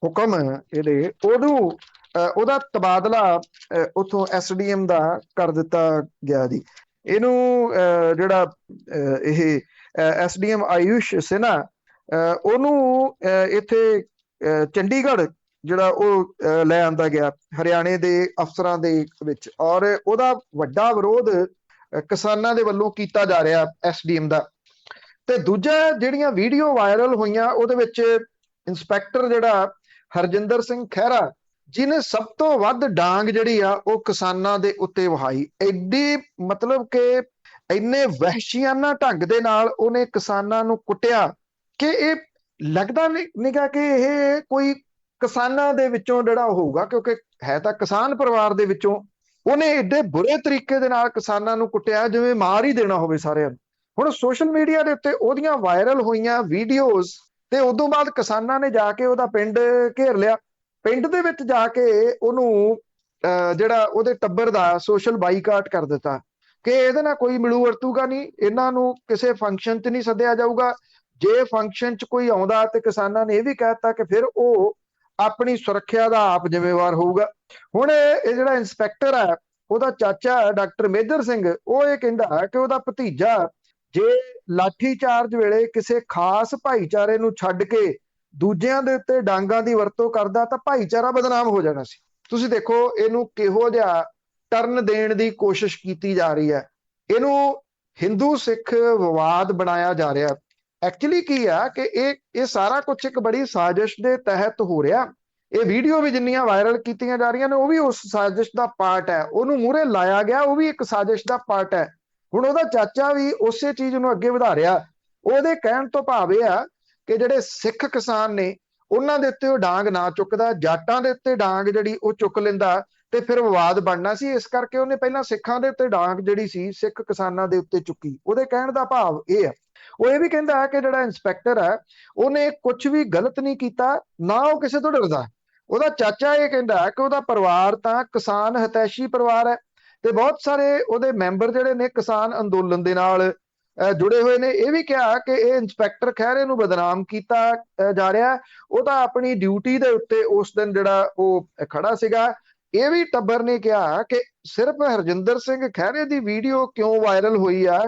ਹੁਕਮ ਇਹਦੇ, ਉਹਦਾ ਤਬਾਦਲਾ ਉਥੋਂ SDM ਦਾ ਕਰ ਦਿੱਤਾ ਗਿਆ ਜੀ। ਇਹਨੂੰ ਜਿਹੜਾ ਇਹ SDM ਆਯੂਸ਼ ਸਿਨਹਾ, ਉਹਨੂੰ ਇੱਥੇ ਚੰਡੀਗੜ੍ਹ ਜਿਹੜਾ ਉਹ ਲੈ ਆਂਦਾ ਗਿਆ ਹਰਿਆਣੇ ਦੇ ਅਫਸਰਾਂ ਦੇ ਵਿੱਚ, ਔਰ ਉਹਦਾ ਵੱਡਾ ਵਿਰੋਧ ਕਿਸਾਨਾਂ ਦੇ ਵੱਲੋਂ ਕੀਤਾ ਜਾ ਰਿਹਾ SDM ਦਾ। ਤੇ ਦੂਜਾ, ਜਿਹੜੀਆਂ ਵੀਡੀਓ ਵਾਇਰਲ ਹੋਈਆਂ ਉਹਦੇ ਵਿੱਚ ਇੰਸਪੈਕਟਰ ਜਿਹੜਾ ਹਰਜਿੰਦਰ ਸਿੰਘ ਖਹਿਰਾ, ਜਿਹਨੇ ਸਭ ਤੋਂ ਵੱਧ ਡਾਂਗ ਜਿਹੜੀ ਆ ਉਹ ਕਿਸਾਨਾਂ ਦੇ ਉੱਤੇ ਵਹਾਈ। ਐਡੀ ਮਤਲਬ ਕਿ ਇੰਨੇ ਵਹਿਸ਼ੀਆਨਾ ਢੰਗ ਦੇ ਨਾਲ ਉਹਨੇ ਕਿਸਾਨਾਂ ਨੂੰ ਕੁੱਟਿਆ ਕਿ ਇਹ ਲੱਗਦਾ ਨਿਗਾ ਕਿ ਇਹ ਕੋਈ ਕਿਸਾਨਾਂ ਦੇ ਵਿੱਚੋਂ ਜਿਹੜਾ ਹੋਊਗਾ, ਕਿਉਂਕਿ ਹੈ ਤਾਂ ਕਿਸਾਨ ਪਰਿਵਾਰ ਦੇ ਵਿੱਚੋਂ। ਉਹਨੇ ਏਡੇ ਬੁਰੇ ਤਰੀਕੇ ਦੇ ਨਾਲ ਕਿਸਾਨਾਂ ਨੂੰ ਕੁੱਟਿਆ ਜਿਵੇਂ ਮਾਰ ਹੀ ਦੇਣਾ ਹੋਵੇ ਸਾਰਿਆਂ ਨੂੰ। ਹੁਣ ਸੋਸ਼ਲ ਮੀਡੀਆ ਦੇ ਉੱਤੇ ਉਹਦੀਆਂ ਵਾਇਰਲ ਹੋਈਆਂ ਵੀਡੀਓਜ਼ ਤੇ ਉਦੋਂ ਬਾਅਦ ਕਿਸਾਨਾਂ ਨੇ ਜਾ ਕੇ ਉਹਦਾ ਪਿੰਡ ਘੇਰ ਲਿਆ। ਪਿੰਡ ਦੇ ਵਿੱਚ ਜਾ ਕੇ ਉਹਨੂੰ ਜਿਹੜਾ ਉਹਦੇ ਟੱਬਰ ਦਾ ਸੋਸ਼ਲ ਬਾਈਕਾਟ ਕਰ ਦਿੱਤਾ ਕਿ ਇਹਦੇ ਨਾਲ ਕੋਈ ਮਿਲੂ ਵਰਤੂਗਾ ਨਹੀਂ, ਇਹਨਾਂ ਨੂੰ ਕਿਸੇ ਫੰਕਸ਼ਨ 'ਚ ਨਹੀਂ ਸੱਦਿਆ ਜਾਊਗਾ। ਜੇ ਫੰਕਸ਼ਨ 'ਚ ਕੋਈ ਆਉਂਦਾ ਤੇ ਕਿਸਾਨਾਂ ਨੇ ਇਹ ਵੀ ਕਹਿ ਦਿੱਤਾ ਕਿ ਫਿਰ ਉਹ ਆਪਣੀ ਸੁਰੱਖਿਆ ਦਾ ਆਪ ਜ਼ਿੰਮੇਵਾਰ ਹੋਊਗਾ। ਹੁਣ ਇਹ ਜਿਹੜਾ ਇੰਸਪੈਕਟਰ ਹੈ, ਉਹਦਾ ਚਾਚਾ ਡਾਕਟਰ ਮੇਜਰ ਸਿੰਘ, ਉਹ ਇਹ ਕਹਿੰਦਾ ਕਿ ਉਹਦਾ ਭਤੀਜਾ ਜੇ ਲਾਠੀ ਚਾਰਜ ਵੇਲੇ ਕਿਸੇ ਖਾਸ ਭਾਈਚਾਰੇ ਨੂੰ ਛੱਡ ਕੇ ਦੂਜਿਆਂ ਦੇ ਉੱਤੇ ਡਾਂਗਾਂ ਦੀ ਵਰਤੋਂ ਕਰਦਾ ਤਾਂ ਭਾਈਚਾਰਾ ਬਦਨਾਮ ਹੋ ਜਾਣਾ ਸੀ। ਤੁਸੀਂ ਦੇਖੋ ਇਹਨੂੰ ਕਿਹੋ ਜਿਹਾ ਟਰਨ ਦੇਣ ਦੀ ਕੋਸ਼ਿਸ਼ ਕੀਤੀ ਜਾ ਰਹੀ ਹੈ। ਇਹਨੂੰ ਹਿੰਦੂ ਸਿੱਖ ਵਿਵਾਦ ਬਣਾਇਆ ਜਾ ਰਿਹਾ। ਐਕਚੁਅਲੀ ਕੀ ਆ ਕਿ ਇਹ ਸਾਰਾ ਕੁਝ ਇੱਕ ਬੜੀ ਸਾਜ਼ਿਸ਼ ਦੇ ਤਹਿਤ ਹੋ ਰਿਹਾ। ਇਹ ਵੀਡੀਓ ਵੀ ਜਿੰਨੀਆਂ ਵਾਇਰਲ ਕੀਤੀਆਂ ਜਾ ਰਹੀਆਂ ਨੇ ਉਹ ਵੀ ਉਸ ਸਾਜ਼ਿਸ਼ ਦਾ ਪਾਰਟ ਹੈ। ਉਹਨੂੰ ਮੂਹਰੇ ਲਾਇਆ ਗਿਆ, ਉਹ ਵੀ ਇੱਕ ਸਾਜ਼ਿਸ਼ ਦਾ ਪਾਰਟ ਹੈ। ਹੁਣ ਉਹਦਾ ਚਾਚਾ ਵੀ ਉਸੇ ਚੀਜ਼ ਨੂੰ ਅੱਗੇ ਵਧਾ ਰਿਹਾ। ਉਹਦੇ ਕਹਿਣ ਤੋਂ ਭਾਵ ਇਹ ਆ ਕਿ ਜਿਹੜੇ ਸਿੱਖ ਕਿਸਾਨ ਨੇ ਉਹਨਾਂ ਦੇ ਉੱਤੇ ਉਹ ਡਾਂਗ ਨਾ ਚੁੱਕਦਾ, ਜਾਟਾਂ ਦੇ ਉੱਤੇ ਡਾਂਗ ਜਿਹੜੀ ਉਹ ਚੁੱਕ ਲੈਂਦਾ ਤੇ ਫਿਰ ਵਿਵਾਦ ਬਣਨਾ ਸੀ। ਇਸ ਕਰਕੇ ਉਹਨੇ ਪਹਿਲਾਂ ਸਿੱਖਾਂ ਦੇ ਉੱਤੇ ਡਾਂਗ ਜਿਹੜੀ ਸੀ ਸਿੱਖ ਕਿਸਾਨਾਂ ਦੇ ਉੱਤੇ ਚੁੱਕੀ। ਉਹਦੇ ਕਹਿਣ ਦਾ ਭਾਵ ਇਹ ਹੈ। ਉਹ ਇਹ ਵੀ ਕਹਿੰਦਾ ਹੈ ਕਿ ਜਿਹੜਾ ਇੰਸਪੈਕਟਰ ਹੈ ਉਹਨੇ ਕੁਝ ਵੀ ਗਲਤ ਨਹੀਂ ਕੀਤਾ, ਨਾ ਉਹ ਕਿਸੇ ਤੋਂ ਡਰਦਾ। ਉਹਦਾ ਚਾਚਾ ਇਹ ਕਹਿੰਦਾ ਹੈ ਕਿ ਉਹਦਾ ਪਰਿਵਾਰ ਤਾਂ ਕਿਸਾਨ ਹਿਤੈਸ਼ੀ ਪਰਿਵਾਰ ਹੈ ਤੇ ਬਹੁਤ ਸਾਰੇ ਉਹਦੇ ਮੈਂਬਰ ਜਿਹੜੇ ਨੇ ਕਿਸਾਨ ਅੰਦੋਲਨ ਦੇ ਨਾਲ ਜੁੜੇ ਹੋਏ ਨੇ। ਇਹ ਵੀ ਕਿਹਾ ਕਿ ਇਹ ਇੰਸਪੈਕਟਰ ਖਹਿਰੇ ਨੂੰ ਬਦਨਾਮ ਕੀਤਾ ਜਾ ਰਿਹਾ। ਉਹ ਤਾਂ ਆਪਣੀ ਡਿਊਟੀ ਦੇ ਉੱਤੇ ਉਸ ਦਿਨ ਜਿਹੜਾ ਉਹ ਖੜਾ ਸੀਗਾ। ਇਹ ਵੀ ਟੱਬਰ ਨੇ ਕਿਹਾ ਕਿ ਸਿਰਫ ਹਰਜਿੰਦਰ ਸਿੰਘ ਖਹਿਰੇ ਦੀ ਵੀਡੀਓ ਕਿਉਂ ਵਾਇਰਲ ਹੋਈ ਆ,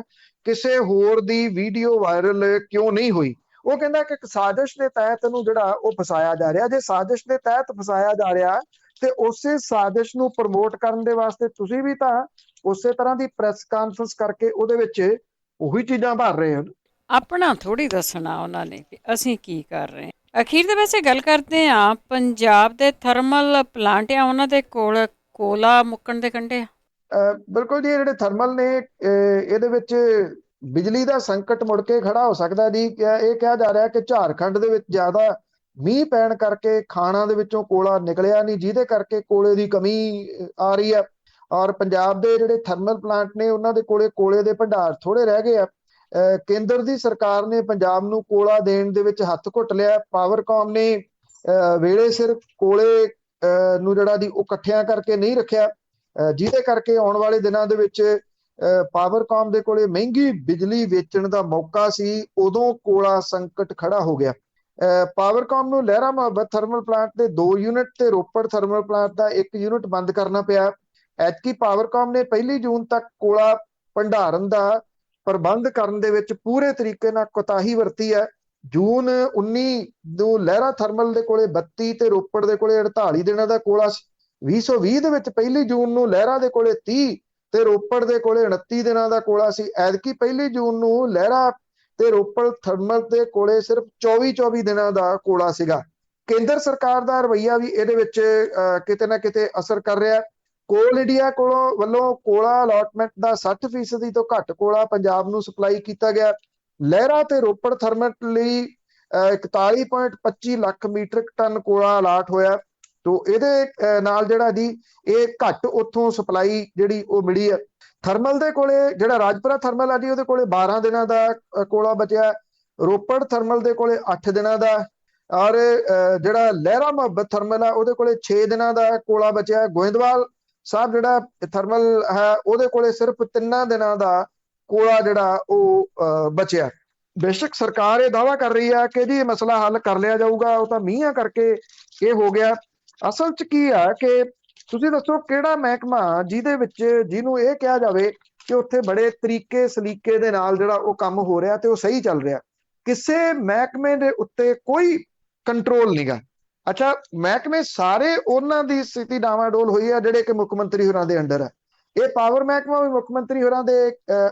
ਕਿਸੇ ਹੋਰ ਦੀ ਵੀਡੀਓ ਵਾਇਰਲ ਕਿਉਂ ਨਹੀਂ ਹੋਈ। ਉਹ ਕਹਿੰਦਾ ਕਿ ਸਾਜ਼ਿਸ਼ ਦੇ ਤਹਿਤ ਇਹਨੂੰ ਜਿਹੜਾ ਉਹ ਫਸਾਇਆ ਜਾ ਰਿਹਾ। ਜੇ ਸਾਜ਼ਿਸ਼ ਦੇ ਤਹਿਤ ਫਸਾਇਆ ਜਾ ਰਿਹਾ ਤੇ ਉਸੇ ਸਾਜ਼ਿਸ਼ ਨੂੰ ਪ੍ਰਮੋਟ ਕਰਨ ਦੇ ਵਾਸਤੇ ਤੁਸੀਂ ਵੀ ਤਾਂ ਉਸੇ ਤਰ੍ਹਾਂ ਦੀ ਪ੍ਰੈਸ ਕਾਨਫਰੰਸ ਕਰਕੇ ਉਹਦੇ ਵਿੱਚ ਉਹੀ ਚੀਜ਼ਾਂ ਭਰ ਰਹੇ ਹੋ। ਆਪਣਾ ਥੋੜੀ ਦੱਸਣਾ ਉਹਨਾਂ ਨੇ ਕਿ ਅਸੀਂ ਕੀ ਕਰ ਰਹੇ ਹਾਂ। ਅਖੀਰ ਦੇ ਵੈਸੇ ਗੱਲ ਕਰਦੇ ਹਾਂ, ਪੰਜਾਬ ਦੇ ਥਰਮਲ ਪਲਾਂਟ ਆ ਉਹਨਾਂ ਦੇ ਕੋਲ ਕੋਲਾ ਮੁੱਕਣ ਦੇ ਕੰਢੇ ਆ। ਬਿਲਕੁਲ ਜੀ, ਇਹ ਜਿਹੜੇ ਥਰਮਲ ਨੇ ਇਹਦੇ ਵਿੱਚ ਬਿਜਲੀ ਦਾ ਸੰਕਟ ਮੁੜ ਕੇ ਖੜਾ ਹੋ ਸਕਦਾ ਜੀ। ਇਹ ਕਿਹਾ ਜਾ ਰਿਹਾ ਕਿ ਝਾਰਖੰਡ ਦੇ ਵਿੱਚ ਜ਼ਿਆਦਾ ਮੀਂਹ ਪੈਣ ਕਰਕੇ ਖਾਣਾਂ ਦੇ ਵਿੱਚੋਂ ਕੋਲਾ ਨਿਕਲਿਆ ਨਹੀਂ, ਜਿਹਦੇ ਕਰਕੇ ਕੋਲੇ ਦੀ ਕਮੀ ਆ ਰਹੀ ਹੈ। ਔਰ ਪੰਜਾਬ ਦੇ ਜਿਹੜੇ ਥਰਮਲ ਪਲਾਂਟ ਨੇ ਉਹਨਾਂ ਦੇ ਕੋਲੇ ਦੇ ਭੰਡਾਰ ਥੋੜੇ ਰਹਿ ਗਏ ਆ। ਕੇਂਦਰ ਦੀ ਸਰਕਾਰ ਨੇ ਪੰਜਾਬ ਨੂੰ ਕੋਲਾ ਦੇਣ ਦੇ ਵਿੱਚ ਹੱਥ ਘੁੱਟ ਲਿਆ। ਪਾਵਰਕਾਮ ਨੇ ਵੇਲੇ ਸਿਰ ਕੋਲੇ ਨੂੰ ਜਿਹੜਾ ਦੀ ਉਹ ਇਕੱਠਿਆਂ ਕਰਕੇ ਨਹੀਂ ਰੱਖਿਆ, ਜਿਹਦੇ ਕਰਕੇ ਆਉਣ ਵਾਲੇ ਦਿਨਾਂ ਦੇ ਵਿੱਚ ਪਾਵਰਕਾਮ ਦੇ ਕੋਲੇ ਮਹਿੰਗੀ ਬਿਜਲੀ ਵੇਚਣ ਦਾ ਮੌਕਾ ਸੀ। ਉਦੋਂ ਕੋਲਾ ਸੰਕਟ ਖੜਾ ਹੋ ਗਿਆ। ਪਾਵਰਕਾਮ ਨੂੰ ਲਹਿਰਾ ਮੁਹੱਬਤ ਥਰਮਲ ਪਲਾਂਟ ਦੇ 2 ਯੂਨਿਟ ਤੇ ਰੋਪੜ ਥਰਮਲ ਪਲਾਂਟ ਦਾ 1 ਯੂਨਿਟ ਬੰਦ ਕਰਨਾ ਪਿਆ। ਐਤਕੀ ਪਾਵਰਕਾਮ ਨੇ 1 ਜੂਨ ਤੱਕ ਕੋਲਾ ਭੰਡਾਰਨ ਦਾ ਪ੍ਰਬੰਧ ਕਰਨ ਦੇ ਵਿੱਚ ਪੂਰੇ ਤਰੀਕੇ ਨਾਲ ਕੋਤਾਹੀ ਵਰਤੀ ਹੈ। ਜੂਨ 19 ਨੂੰ ਲਹਿਰਾ ਥਰਮਲ ਦੇ ਕੋਲੇ 32 ਤੇ ਰੋਪੜ ਦੇ ਕੋਲੇ 48 ਦਿਨਾਂ ਦਾ ਕੋਲਾ ਸੀ। 2020 ਦੇ ਵਿੱਚ 1 ਜੂਨ ਨੂੰ ਲਹਿਰਾ ਦੇ ਕੋਲੇ 30 ਤੇ ਰੋਪੜ ਦੇ ਕੋਲੇ 29 ਦਿਨਾਂ ਦਾ ਕੋਲਾ ਸੀ। ਐਤਕੀ 1 ਜੂਨ ਨੂੰ ਲਹਿਰਾ ਤੇ ਰੋਪੜ ਥਰਮਲ ਦੇ ਕੋਲੇ ਸਿਰਫ 24 ਦਿਨਾਂ ਦਾ ਕੋਲਾ ਸੀਗਾ। ਕੇਂਦਰ ਸਰਕਾਰ ਦਾ ਰਵੱਈਆ ਵੀ ਇਹਦੇ ਵਿੱਚ ਕਿਤੇ ਨਾ ਕਿਤੇ ਅਸਰ ਕਰ ਰਿਹਾ। ਕੋਲ ਇੰਡੀਆ ਵੱਲੋਂ ਕੋਲਾ ਅਲਾਟਮੈਂਟ ਦਾ 60% ਤੋਂ ਘੱਟ ਕੋਲਾ ਪੰਜਾਬ ਨੂੰ ਸਪਲਾਈ ਕੀਤਾ ਗਿਆ। ਲਹਿਰਾ ਤੇ ਰੋਪੜ ਥਰਮਲ ਲਈ 41.25 ਲੱਖ ਮੀਟ੍ਰਿਕ ਟਨ ਕੋਲਾ ਅਲਾਟ ਹੋਇਆ। ਤੋ ਇਹਦੇ ਨਾਲ ਜਿਹੜਾ ਜੀ ਇਹ ਘੱਟ ਉੱਥੋਂ ਸਪਲਾਈ ਜਿਹੜੀ ਉਹ ਮਿਲੀ ਹੈ। ਥਰਮਲ ਦੇ ਕੋਲੇ ਜਿਹੜਾ ਰਾਜਪੁਰਾ ਥਰਮਲ ਆ ਜੀ ਉਹਦੇ ਕੋਲੇ 12 ਦਿਨਾਂ ਦਾ ਕੋਲਾ ਬਚਿਆ। ਰੋਪੜ ਥਰਮਲ ਦੇ ਕੋਲੇ 8 ਦਿਨਾਂ ਦਾ, ਔਰ ਜਿਹੜਾ ਲਹਿਰਾ ਮੁਹੱਬਤ ਥਰਮਲ ਆ ਉਹਦੇ ਕੋਲੇ 6 ਦਿਨਾਂ ਦਾ ਕੋਲਾ ਬਚਿਆ। ਗੋਇੰਦਵਾਲ ਸਾਹਿਬ ਜਿਹੜਾ ਥਰਮਲ ਹੈ ਉਹਦੇ ਕੋਲੇ ਸਿਰਫ 3 ਦਿਨਾਂ ਦਾ ਕੋਲਾ ਜਿਹੜਾ ਉਹ ਬਚਿਆ। ਬੇਸ਼ੱਕ ਸਰਕਾਰ ਇਹ ਦਾਅਵਾ ਕਰ ਰਹੀ ਹੈ ਕਿ ਜੀ ਇਹ ਮਸਲਾ ਹੱਲ ਕਰ ਲਿਆ ਜਾਊਗਾ, ਉਹ ਤਾਂ ਮੀਂਹਾਂ ਕਰਕੇ ਇਹ ਹੋ ਗਿਆ। ਅਸਲ 'ਚ ਕੀ ਆ ਕਿ ਤੁਸੀਂ ਦੱਸੋ ਕਿਹੜਾ ਮਹਿਕਮਾ ਜਿਹਨੂੰ ਇਹ ਕਿਹਾ ਜਾਵੇ ਕਿ ਉੱਥੇ ਬੜੇ ਤਰੀਕੇ ਸਲੀਕੇ ਦੇ ਨਾਲ ਜਿਹੜਾ ਉਹ ਕੰਮ ਹੋ ਰਿਹਾ ਤੇ ਉਹ ਸਹੀ ਚੱਲ ਰਿਹਾ। ਕਿਸੇ ਮਹਿਕਮੇ ਦੇ ਉੱਤੇ ਕੋਈ ਕੰਟਰੋਲ ਨਹੀਂਗਾ। ਅੱਛਾ, ਮਹਿਕਮੇ ਸਾਰੇ ਉਹਨਾਂ ਦੀ ਸਥਿਤੀ ਡਾਵਾਡੋਲ ਹੋਈ ਹੈ ਜਿਹੜੇ ਕਿ ਮੁੱਖ ਮੰਤਰੀ ਹੋਰਾਂ ਦੇ ਅੰਡਰ ਹੈ। ਇਹ ਪਾਵਰ ਮਹਿਕਮਾ ਵੀ ਮੁੱਖ ਮੰਤਰੀ ਹੋਰਾਂ ਦੇ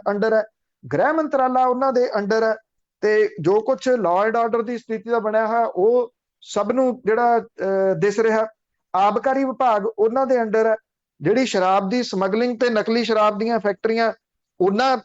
ਅੰਡਰ ਹੈ, ਗ੍ਰਹਿ ਮੰਤਰਾਲਾ ਉਹਨਾਂ ਦੇ ਅੰਡਰ ਹੈ, ਤੇ ਜੋ ਕੁਝ ਲਾਅ ਐਂਡ ਆਰਡਰ ਦੀ ਸਥਿਤੀ ਦਾ ਬਣਿਆ ਹੋਇਆ ਉਹ ਸਭ ਨੂੰ ਜਿਹੜਾ ਦਿਸ ਰਿਹਾ। ਆਬਕਾਰੀ ਵਿਭਾਗ ਉਹਨਾਂ ਦੇ ਅੰਡਰ ਹੈ। ਜਿਹੜੀ ਸ਼ਰਾਬ ਦੀ ਸਮਗਲਿੰਗ ਤੇ ਨਕਲੀ ਸ਼ਰਾਬ ਦੀਆਂ ਫੈਕਟਰੀਆਂ ਉਹਨਾਂ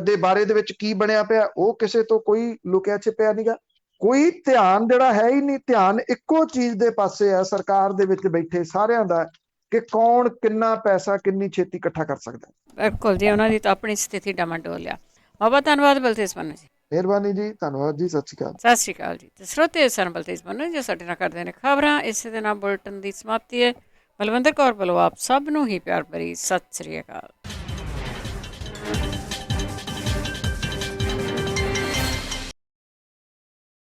ਦੇ ਬਾਰੇ ਦੇ ਵਿੱਚ ਕੀ ਬਣਿਆ ਪਿਆ, ਉਹ ਕਿਸੇ ਤੋਂ ਕੋਈ ਲੁਕਿਆ ਛਿਪਿਆ ਨਹੀਂਗਾ। ਕੋਈ ਧਿਆਨ ਜਿਹੜਾ ਹੈ ਹੀ ਨਹੀਂ, ਧਿਆਨ ਇੱਕੋ ਚੀਜ਼ ਦੇ ਪਾਸੇ ਆ ਸਰਕਾਰ ਦੇ ਵਿੱਚ ਬੈਠੇ ਸਾਰਿਆਂ ਦਾ, ਕਿ ਕੌਣ ਕਿੰਨਾ ਪੈਸਾ ਕਿੰਨੀ ਛੇਤੀ ਇਕੱਠਾ ਕਰ ਸਕਦਾ। ਬਿਲਕੁਲ ਜੀ, ਉਹਨਾਂ ਦੀ ਤਾਂ ਆਪਣੀ ਸਥਿਤੀ ਡਮਾਡੋਲ ਆ। ਬਹੁਤ ਧੰਨਵਾਦ ਬਲਤੇਜ ਪੰਨੂ ਜੀ। ਮਿਹਰਬਾਨੀ ਜੀ, ਧੰਨਵਾਦ ਜੀ, ਸਤਿ ਸ਼੍ਰੀ ਅਕਾਲ। ਸਤਿ ਸ਼੍ਰੀ ਅਕਾਲ ਜੀ। ਤੇ ਸਰੋਤੇ ਸਨ ਬਲਤੇਜ ਪੰਨੂ ਜੋ ਸਾਡੇ ਨਾਲ ਕਰਦੇ ਨੇ ਖਬਰਾਂ। ਇਸੇ ਦੇ ਨਾਲ ਬੁਲਟਨ ਦੀ ਸਮਾਪਤੀ ਹੈ। ਬਲਵਿੰਦਰ ਕੌਰ ਵੱਲੋਂ ਆਪ ਸਭ ਨੂੰ ਹੀ ਪਿਆਰ ਭਰੀ ਸਤਿ ਸ਼੍ਰੀ ਅਕਾਲ।